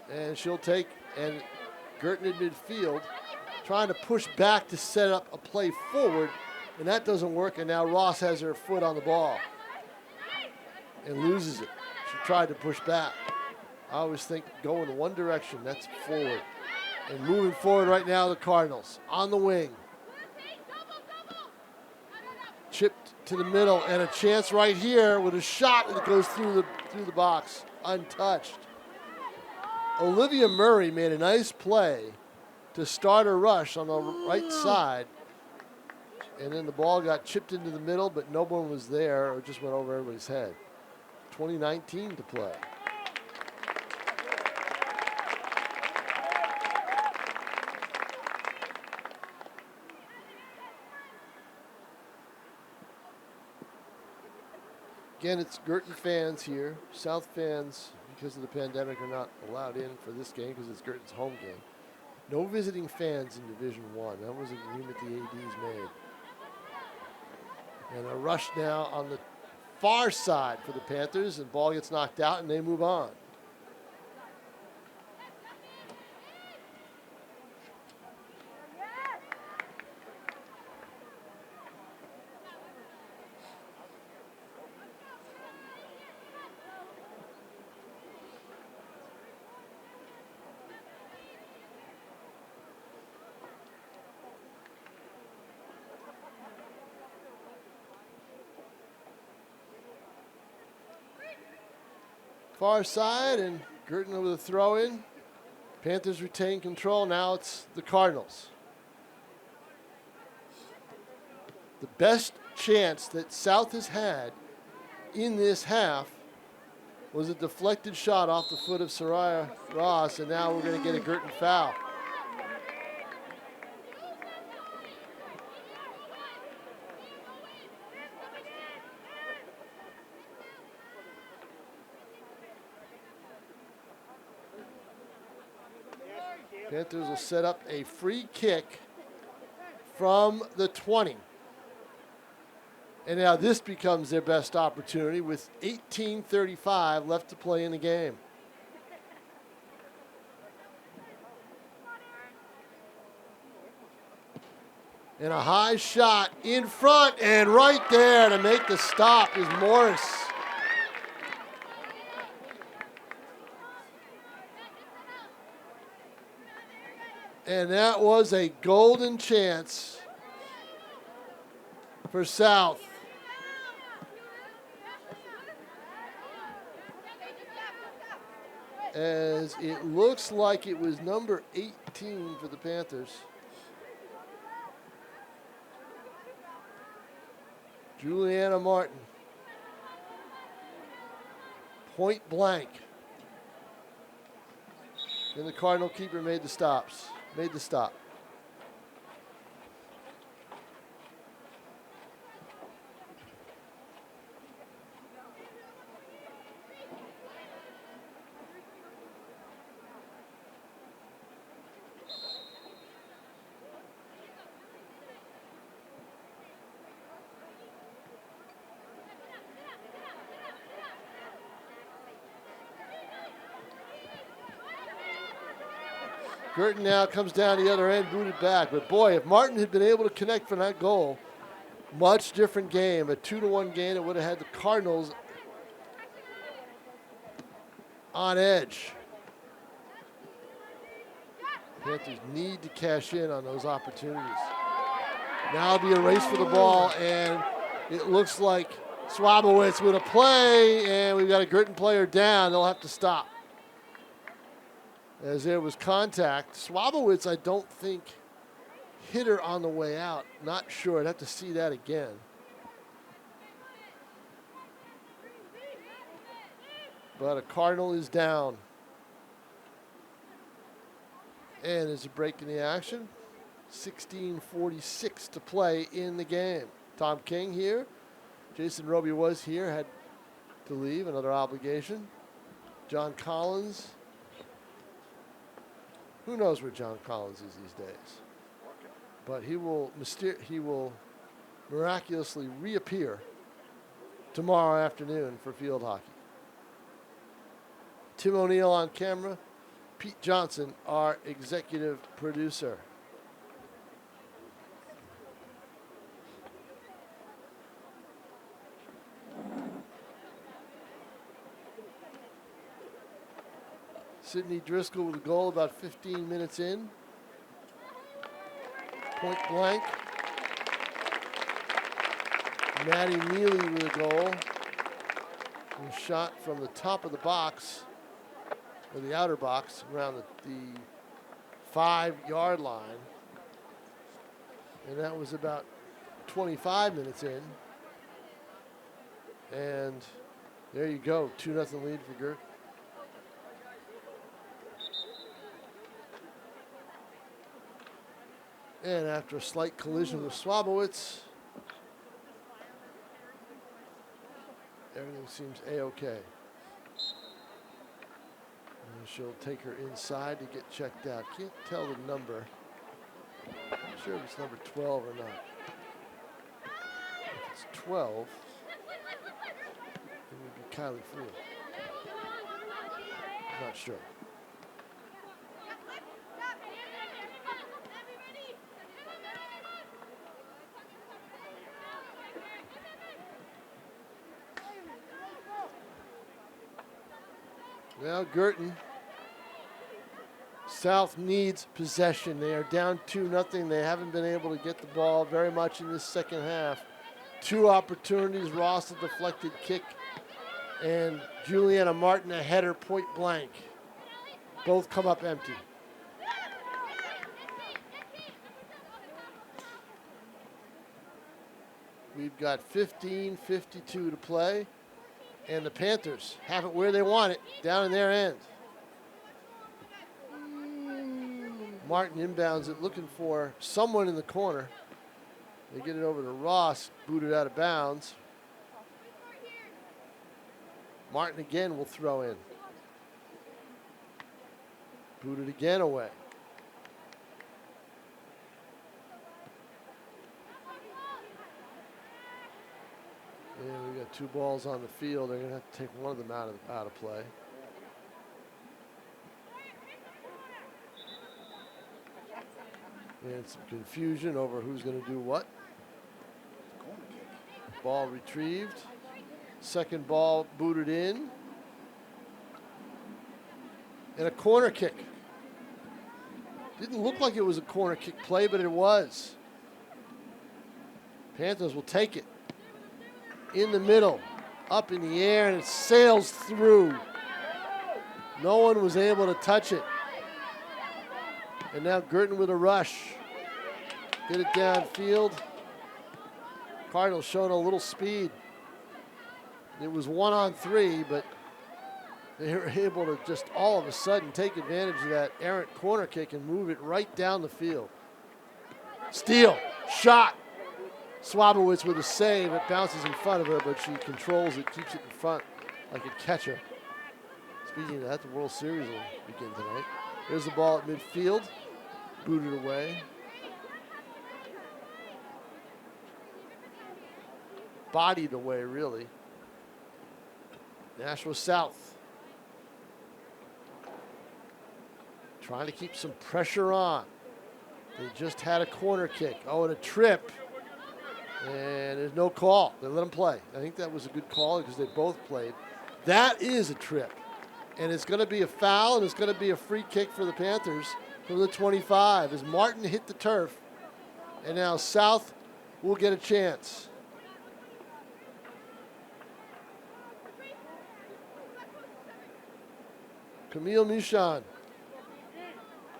And she'll take, and Guertin in midfield, trying to push back to set up a play forward, and that doesn't work, and now Ross has her foot on the ball and loses it. She tried to push back. I always think go in one direction, that's forward. And moving forward right now, the Cardinals on the wing. Chipped to the middle, and a chance right here with a shot that goes through the box, untouched. Olivia Murray made a nice play to start a rush on the right side, and then the ball got chipped into the middle, but no one was there, or it just went over everybody's head. 20:19 to play. Again, it's Guertin fans here. South fans, because of the pandemic, are not allowed in for this game because it's Guertin's home game. No visiting fans in Division I. That was an agreement the ADs made. And a rush now on the far side for the Panthers, and ball gets knocked out, and they move on. far side, and Guertin with a throw in. Panthers retain control. Now it's the Cardinals. The best chance that South has had in this half was a deflected shot off the foot of Soraya Ross, and now we're going to get a Guertin foul. Panthers will set up a free kick from the 20. And now this becomes their best opportunity with 18:35 left to play in the game. And a high shot in front, and right there to make the stop is Morris. And that was a golden chance for South. As it looks like it was number 18 for the Panthers. Juliana Martin. Point blank. And the Cardinal keeper made the stop. Guertin now comes down the other end, booted back. But boy, if Martin had been able to connect for that goal, much different game. A 2-1 game, it would have had the Cardinals on edge. Panthers need to cash in on those opportunities. Now it'll be a race for the ball, and it looks like Swabowitz with a play, and we've got a Guertin player down. They'll have to stop. As there was contact. Swabowitz, I don't think, hit her on the way out. Not sure. I'd have to see that again. But a Cardinal is down. And there's a break in the action. 16:46 to play in the game. Tom King here. Jason Roby was here, had to leave, another obligation. John Collins. Who knows where John Collins is these days? But he will miraculously reappear tomorrow afternoon for field hockey. Tim O'Neill on camera. Pete Johnson, our executive producer. Sydney Driscoll with a goal about 15 minutes in. Point blank. Maddie Neely with a goal. And a shot from the top of the box, or the outer box, around the 5-yard line. And that was about 25 minutes in. And there you go, 2-0 lead for Guertin. And after a slight collision with Swabowitz, everything seems A-OK. And she'll take her inside to get checked out. Can't tell the number. Not sure if it's number 12 or not. If it's 12, it would be Kylie Freeland. Not sure. Now Guertin. South needs possession. They are down 2-0. They haven't been able to get the ball very much in this second half. 2 opportunities. Ross, a deflected kick And Juliana Martin a header point blank. Both come up empty. We've got 15:52 to play, and the Panthers have it where they want it, down in their end. Martin inbounds it, looking for someone in the corner. They get it over to Ross, booted out of bounds. Martin again will throw in. Booted again away. And we got 2 balls on the field. They're going to have to take one of them out of play. And some confusion over who's going to do what. Ball retrieved. Second ball booted in. And a corner kick. Didn't look like it was a corner kick play, but it was. Panthers will take it. In the middle, up in the air, and it sails through. No one was able to touch it. And now Guertin with a rush. Get it downfield. Cardinals showing a little speed. It was 1-on-3, but they were able to just all of a sudden take advantage of that errant corner kick and move it right down the field. Steal, shot. Swabowitz with a save. It bounces in front of her, but she controls it, keeps it in front like a catcher. Speaking of that, the World Series will begin tonight. There's the ball at midfield. Booted away. Bodied away, really. Nashua South. Trying to keep some pressure on. They just had a corner kick. Oh, and a trip. And there's no call. They let them play. I think that was a good call because they both played. That is a trip. And it's going to be a foul, and it's going to be a free kick for the Panthers from the 25 as Martin hit the turf. And now South will get a chance. Camille Michon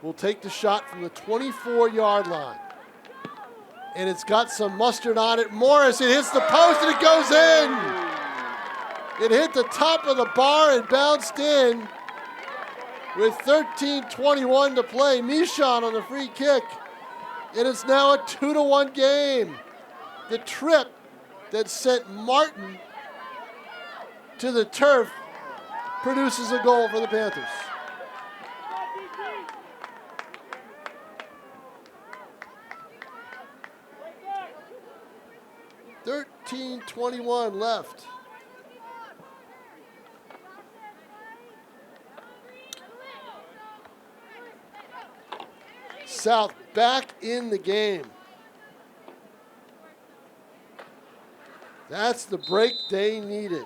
will take the shot from the 24-yard line. And it's got some mustard on it. Morris, it hits the post and it goes in. It hit the top of the bar and bounced in with 13:21 to play. Michon on the free kick. And it's now a 2-1 game. The trip that sent Martin to the turf produces a goal for the Panthers. .21 left. South back in the game. That's the break they needed.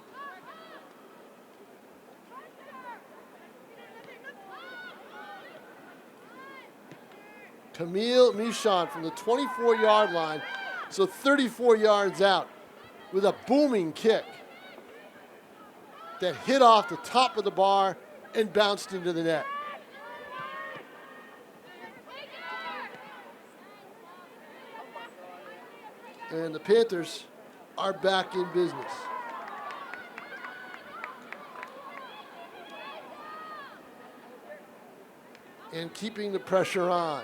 Camille Michon from the 24-yard line, so 34 yards out, with a booming kick that hit off the top of the bar and bounced into the net. And the Panthers are back in business. And keeping the pressure on.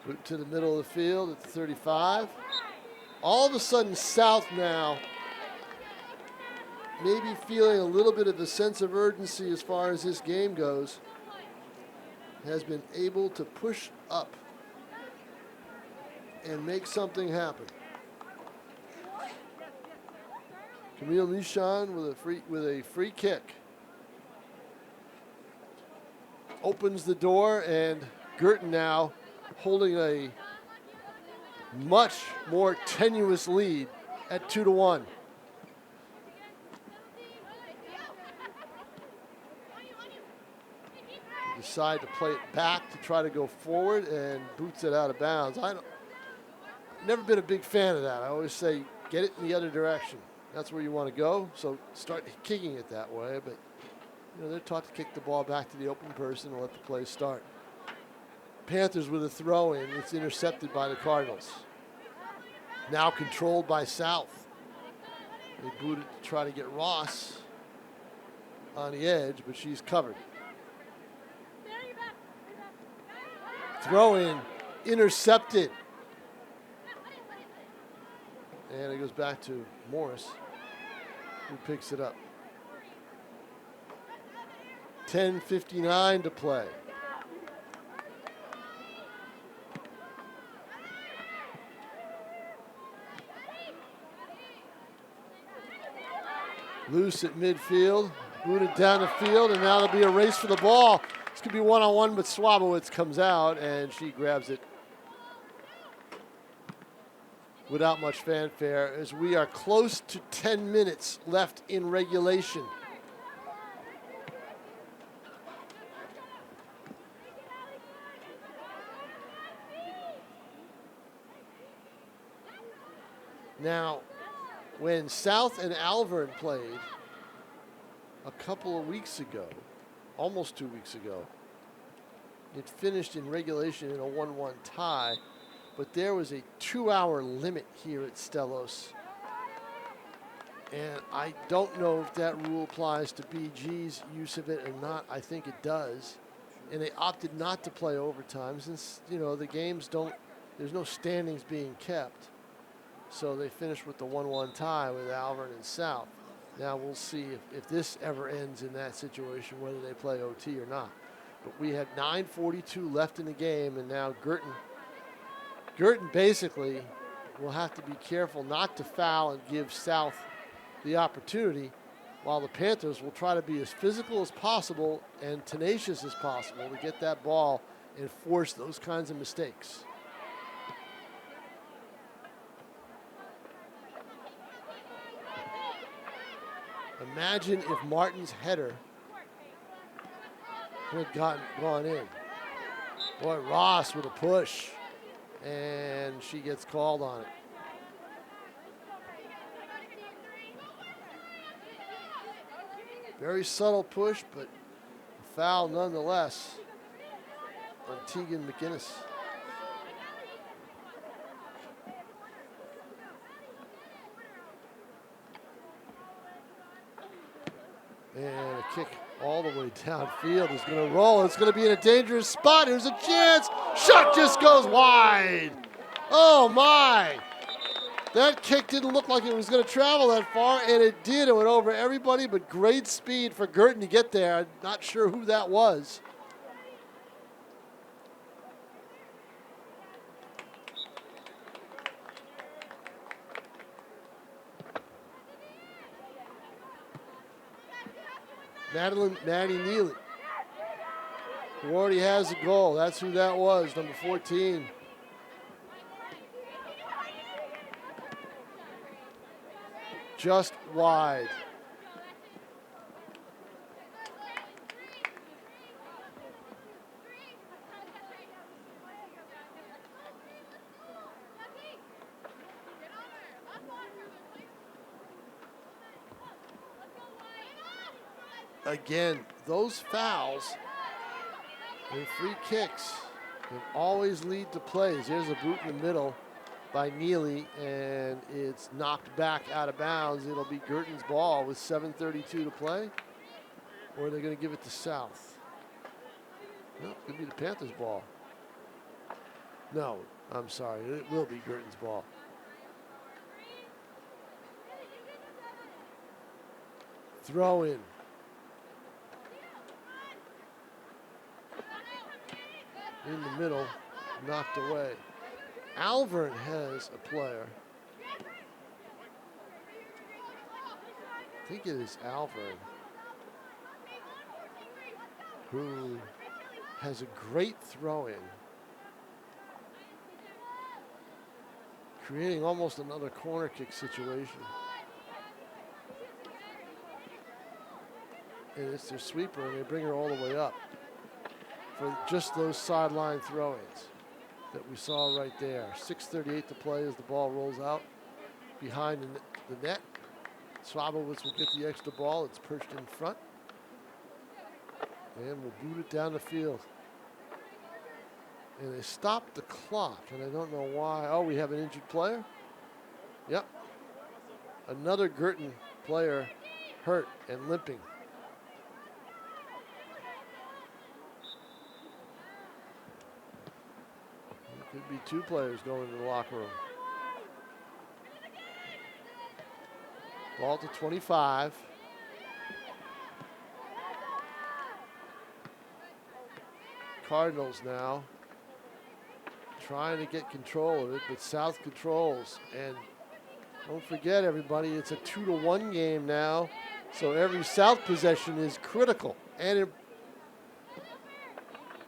Boot to the middle of the field at the 35. All of a sudden, South now maybe feeling a little bit of a sense of urgency as far as this game goes, has been able to push up and make something happen. Camille Michon with a free kick. Opens the door, and Guertin now holding a much more tenuous lead at 2-1. Decide to play it back to try to go forward and boots it out of bounds. Never been a big fan of that. I always say get it in the other direction. That's where you want to go. So start kicking it that way. But they're taught to kick the ball back to the open person and let the play start. Panthers with a throw in. It's intercepted by the Cardinals. Now controlled by South. They boot it to try to get Ross on the edge, but she's covered. Throw in, intercepted. And it goes back to Morris, who picks it up. 10:59 to play. Loose at midfield, booted down the field, and now there'll be a race for the ball. This could be one-on-one, but Swabowitz comes out, and she grabs it without much fanfare, as we are close to 10 minutes left in regulation. Now, when South and Alvern played a couple of weeks ago, almost 2 weeks ago, it finished in regulation in a 1-1 tie, but there was a 2-hour limit here at Stellos. And I don't know if that rule applies to BG's use of it or not. I think it does. And they opted not to play overtime since, the games there's no standings being kept. So they finished with the 1-1 tie with Alvern and South. Now we'll see if this ever ends in that situation, whether they play OT or not. But we have 9:42 left in the game, and now Guertin basically will have to be careful not to foul and give South the opportunity, while the Panthers will try to be as physical as possible and tenacious as possible to get that ball and force those kinds of mistakes. Imagine if Martin's header had gone in. Boy, Ross with a push, and she gets called on it. Very subtle push, but a foul nonetheless on Tegan McGinnis. And a kick all the way downfield is going to roll. It's going to be in a dangerous spot. Here's a chance. Shot just goes wide. Oh, my. That kick didn't look like it was going to travel that far, and it did. It went over everybody, but great speed for Guertin to get there. I'm not sure who that was. Maddie Neely, who already has a goal. That's who that was, number 14. Just wide. Again, those fouls and free kicks can always lead to plays. Here's a boot in the middle by Neely, and it's knocked back out of bounds. It'll be Guertin's ball with 7:32 to play, or are they going to give it to South? No, it's going to be the Panthers' ball. No, I'm sorry, it will be Guertin's ball. Throw in. In the middle, knocked away. Alvern has a player. I think it is Alvern, who has a great throw-in. creating almost another corner kick situation. And it's their sweeper, and they bring her all the way up for just those sideline throw-ins that we saw right there. 6:38 to play as the ball rolls out behind the net. Swabowitz will get the extra ball. It's perched in front. And we'll boot it down the field. And they stopped the clock, and I don't know why. Oh, we have an injured player? Yep. Another Guertin player hurt and limping. Could be two players going to the locker room. Ball to 25. Cardinals now trying to get control of it, but South controls. And don't forget, everybody, it's a 2-1 game now, so every South possession is critical, and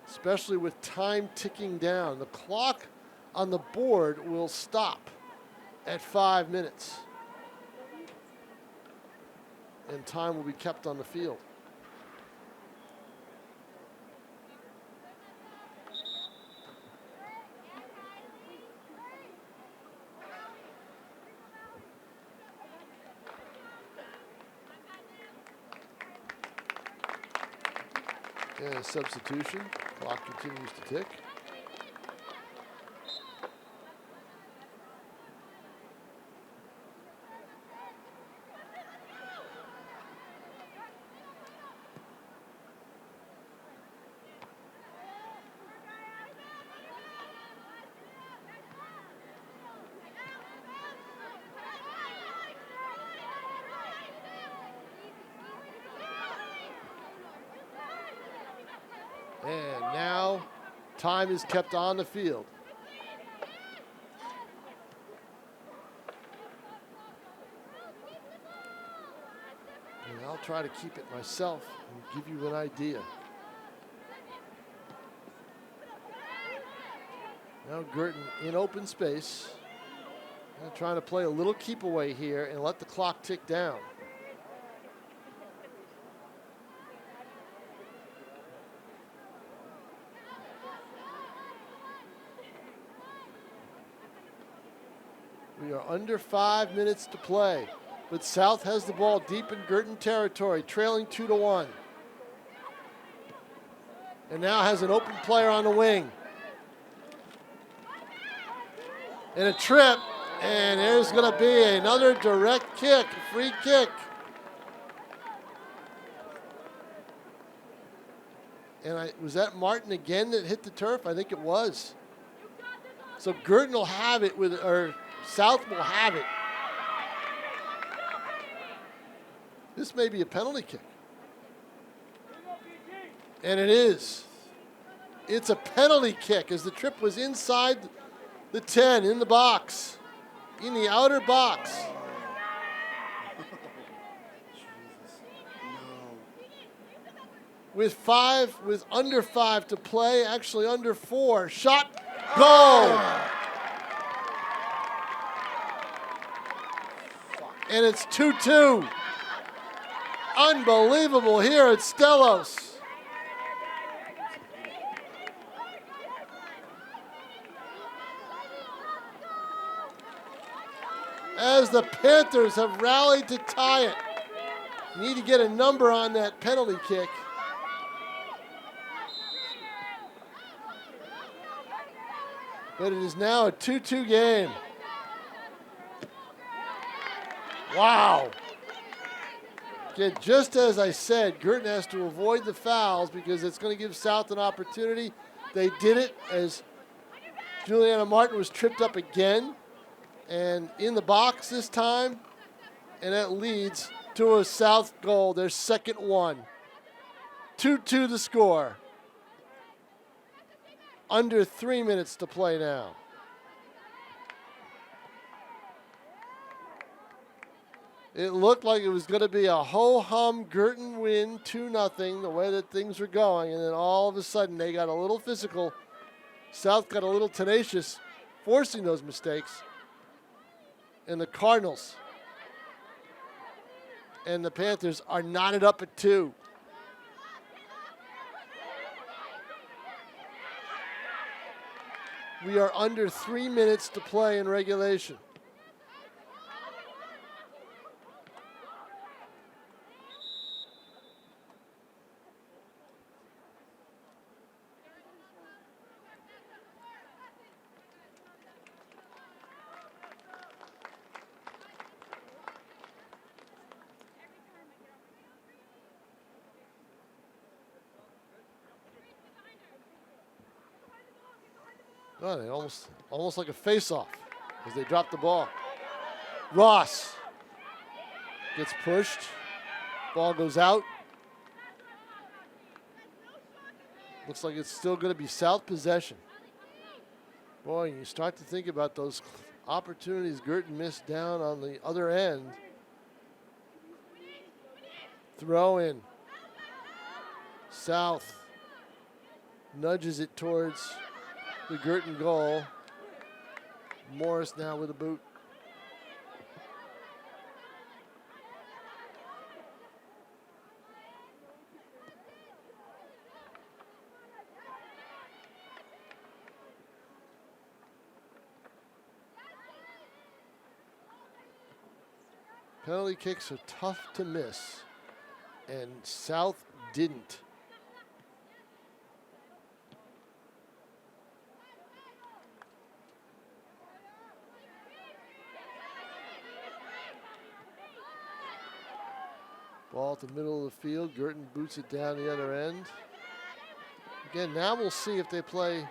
especially with time ticking down. The clock on the board will stop at 5 minutes, and time will be kept on the field. And a substitution. Clock continues to tick. And now time is kept on the field. And I'll try to keep it myself and give you an idea. Now Guertin in open space. And trying to play a little keep away here and let the clock tick down. We are under 5 minutes to play, but South has the ball deep in Guertin territory, trailing 2-1. And now has an open player on the wing. And a trip, and there's going to be another direct kick, free kick. And was that Martin again that hit the turf? I think it was. So Guertin will have it with, or South will have it. This may be a penalty kick. And it is. It's a penalty kick as the trip was inside the 10, in the box, in the outer box. With under 5 to play, actually under 4. Shot, goal! And it's 2-2. Unbelievable here at Stellos. As the Panthers have rallied to tie it. Need to get a number on that penalty kick. But it is now a 2-2 game. Wow. Okay, just as I said, Guertin has to avoid the fouls because it's going to give South an opportunity. They did it as Juliana Martin was tripped up again and in the box this time. And that leads to a South goal, their second one. 2-2 the score. Under 3 minutes to play now. It looked like it was going to be a ho-hum Guertin win, 2-0, the way that things were going. And then all of a sudden, they got a little physical. South got a little tenacious, forcing those mistakes. And the Cardinals and the Panthers are knotted up at 2. We are under 3 minutes to play in regulation. Oh, they almost like a face-off as they drop the ball. Ross gets pushed. Ball goes out. Looks like it's still going to be South possession. Boy, you start to think about those opportunities Guertin missed down on the other end. Throw in. South nudges it towards the Guertin goal. Morris now with a boot. Penalty kicks are tough to miss, and South didn't. Ball at the middle of the field. Guertin boots it down the other end. Again, now we'll see if they play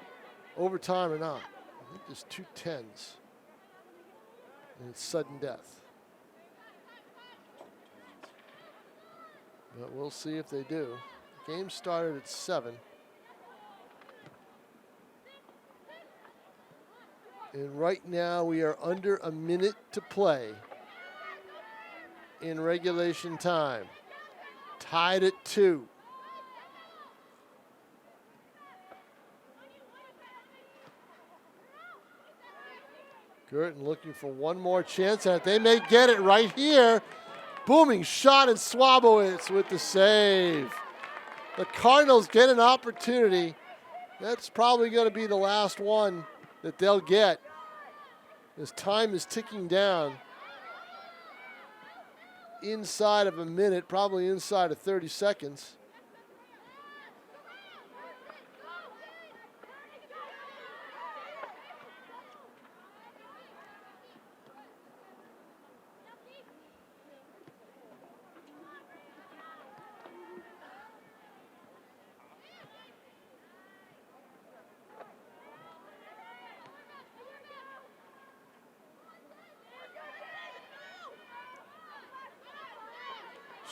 overtime or not. I think there's 2 10s. And it's sudden death. But we'll see if they do. The game started at 7. And right now we are under a minute to play in regulation time. Tied at 2. Guertin looking for one more chance at it. They may get it right here. Booming shot, and Swabowitz with the save. The Cardinals get an opportunity. That's probably going to be the last one that they'll get as time is ticking down. Inside of a minute, probably inside of 30 seconds.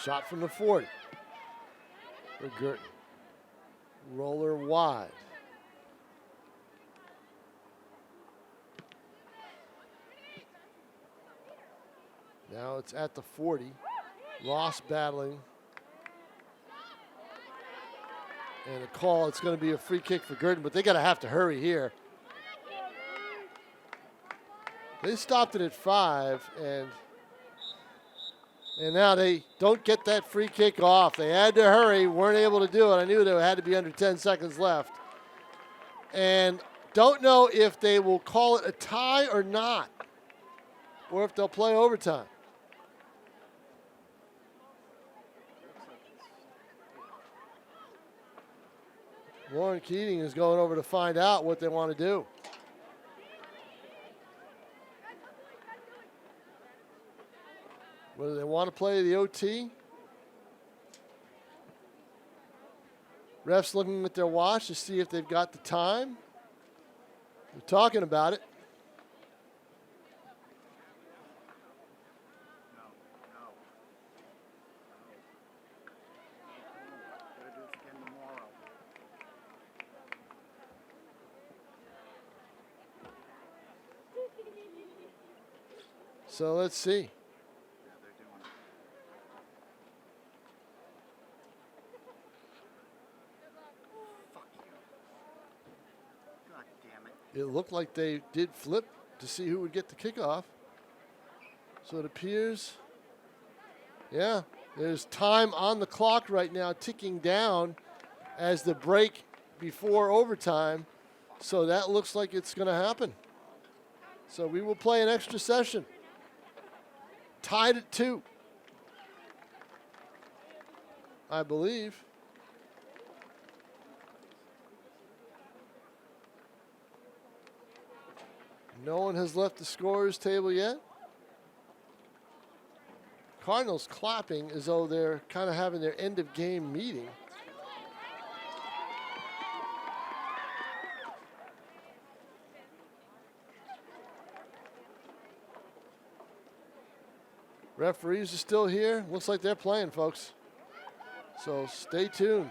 Shot from the 40 for Guertin. Roller wide. Now it's at the 40. Ross battling. And a call. It's going to be a free kick for Guertin, but they got to have to hurry here. They stopped it at 5, and now they don't get that free kick off. They had to hurry, weren't able to do it. I knew there had to be under 10 seconds left. And don't know if they will call it a tie or not, or if they'll play overtime. Warren Keating is going over to find out what they want to do. Whether they want to play the OT. Refs looking at their watch to see if they've got the time. We're talking about it. So let's see. It looked like they did flip to see who would get the kickoff. So it appears, yeah, there's time on the clock right now ticking down as the break before overtime. So that looks like it's going to happen. So we will play an extra session. Tied at 2, I believe. No one has left the scorer's table yet. Cardinals clapping as though they're kind of having their end of game meeting. Referees are still here. Looks like they're playing, folks. So stay tuned.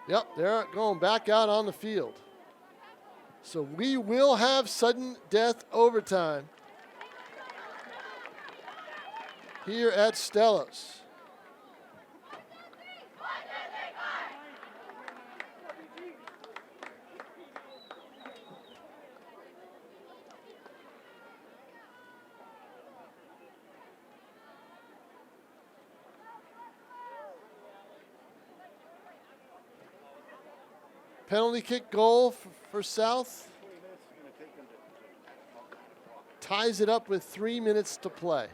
Yep, they're going back out on the field. So we will have sudden death overtime here at Stellos. Penalty kick goal for South. Ties it up with 3 minutes to play.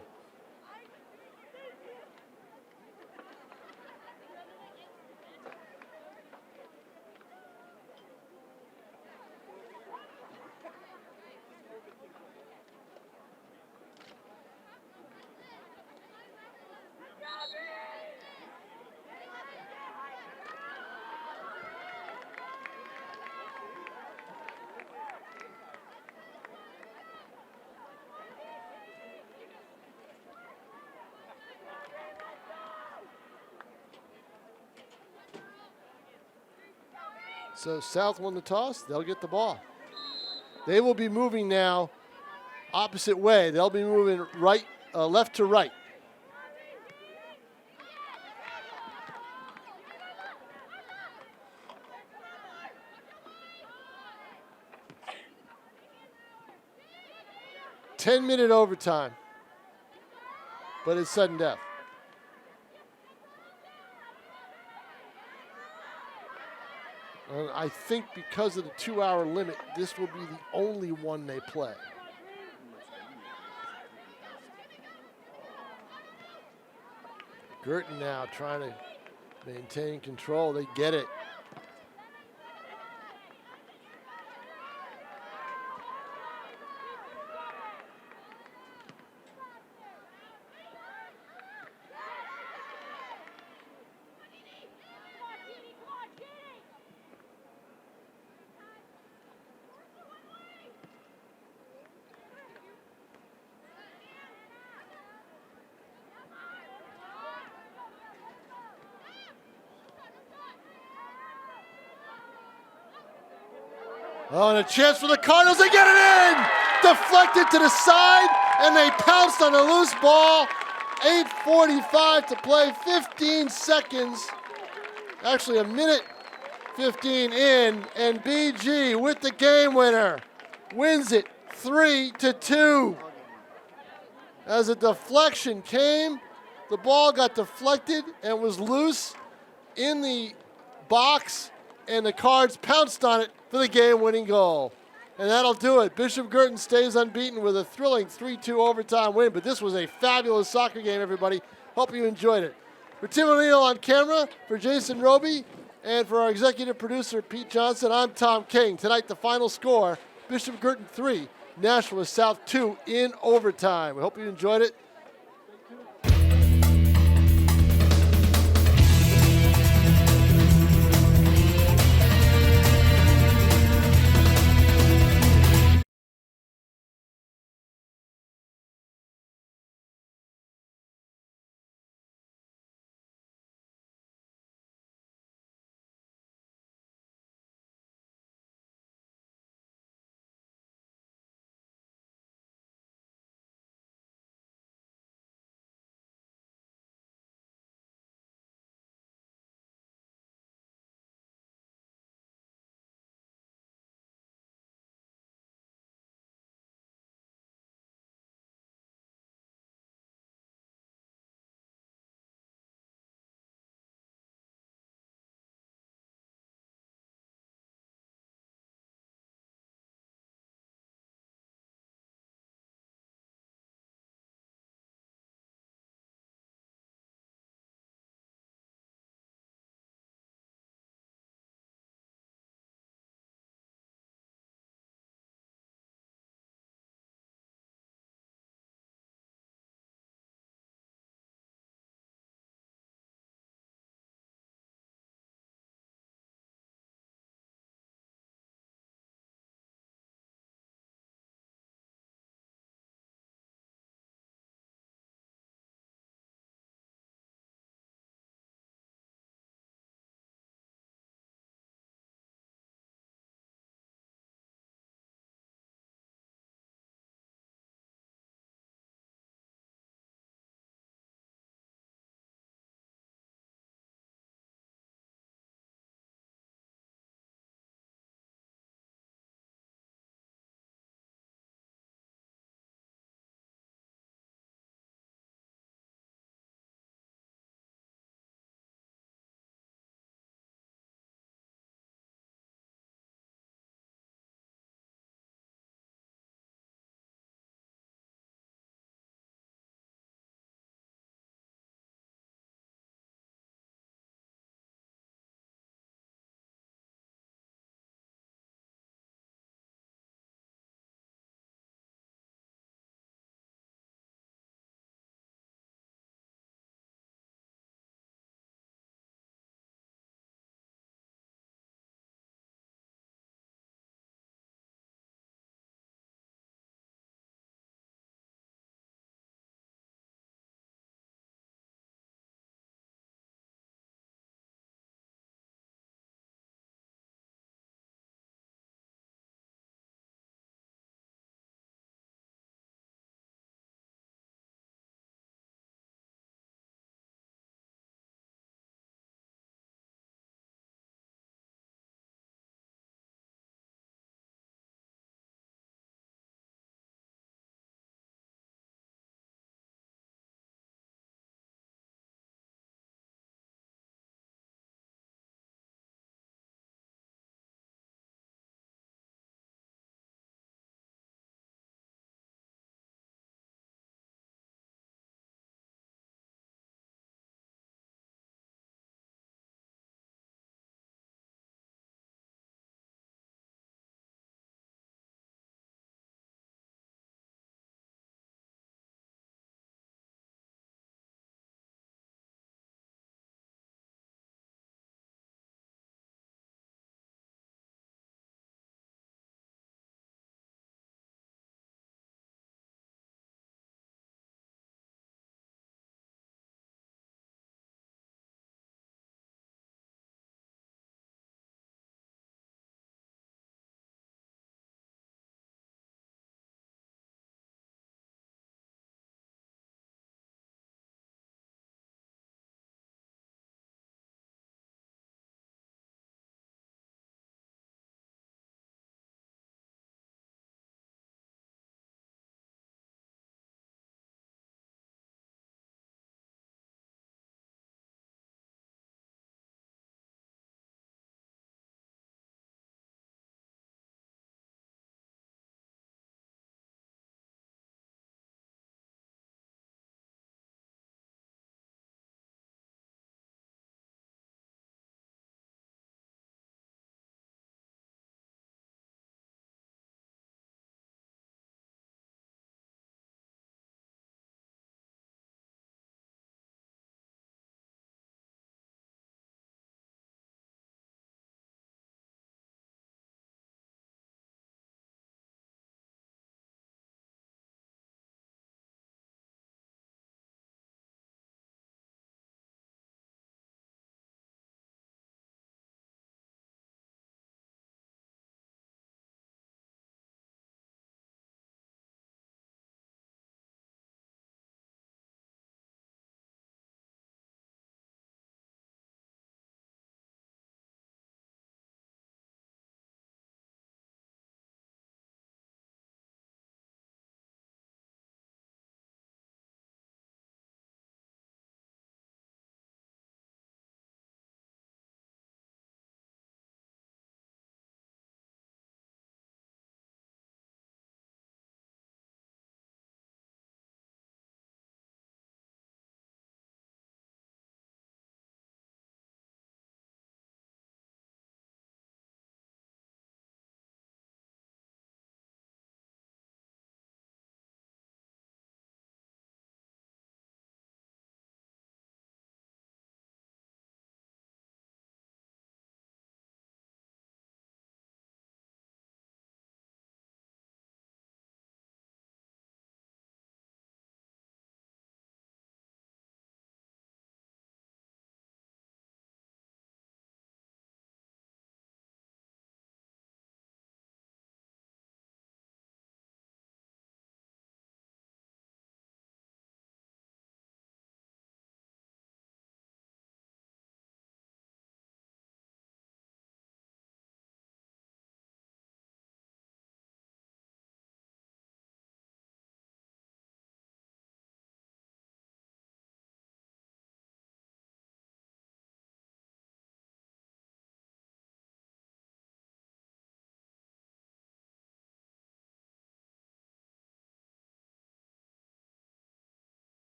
So South won the toss. They'll get the ball. They will be moving now opposite way. They'll be moving left to right. Ten-minute overtime, but it's sudden death. And I think because of the 2-hour limit, this will be the only one they play. Guertin now trying to maintain control. They get it. Oh, and a chance for the Cardinals. They get it in! Deflected to the side, and they pounced on a loose ball. 8:45 to play, 15 seconds. Actually, a minute 15 in, and BG with the game winner. Wins it 3-2. As a deflection came, the ball got deflected and was loose in the box, and the Cards pounced on it for the game-winning goal. And that'll do it. Bishop Guertin stays unbeaten with a thrilling 3-2 overtime win. But this was a fabulous soccer game, everybody. Hope you enjoyed it. For Tim O'Neill on camera, for Jason Roby, and for our executive producer, Pete Johnson, I'm Tom King. Tonight, the final score, Bishop Guertin 3, Nashua South 2 in overtime. We hope you enjoyed it.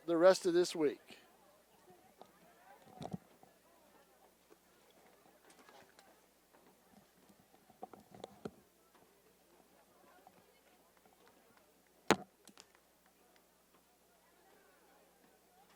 the rest of this week.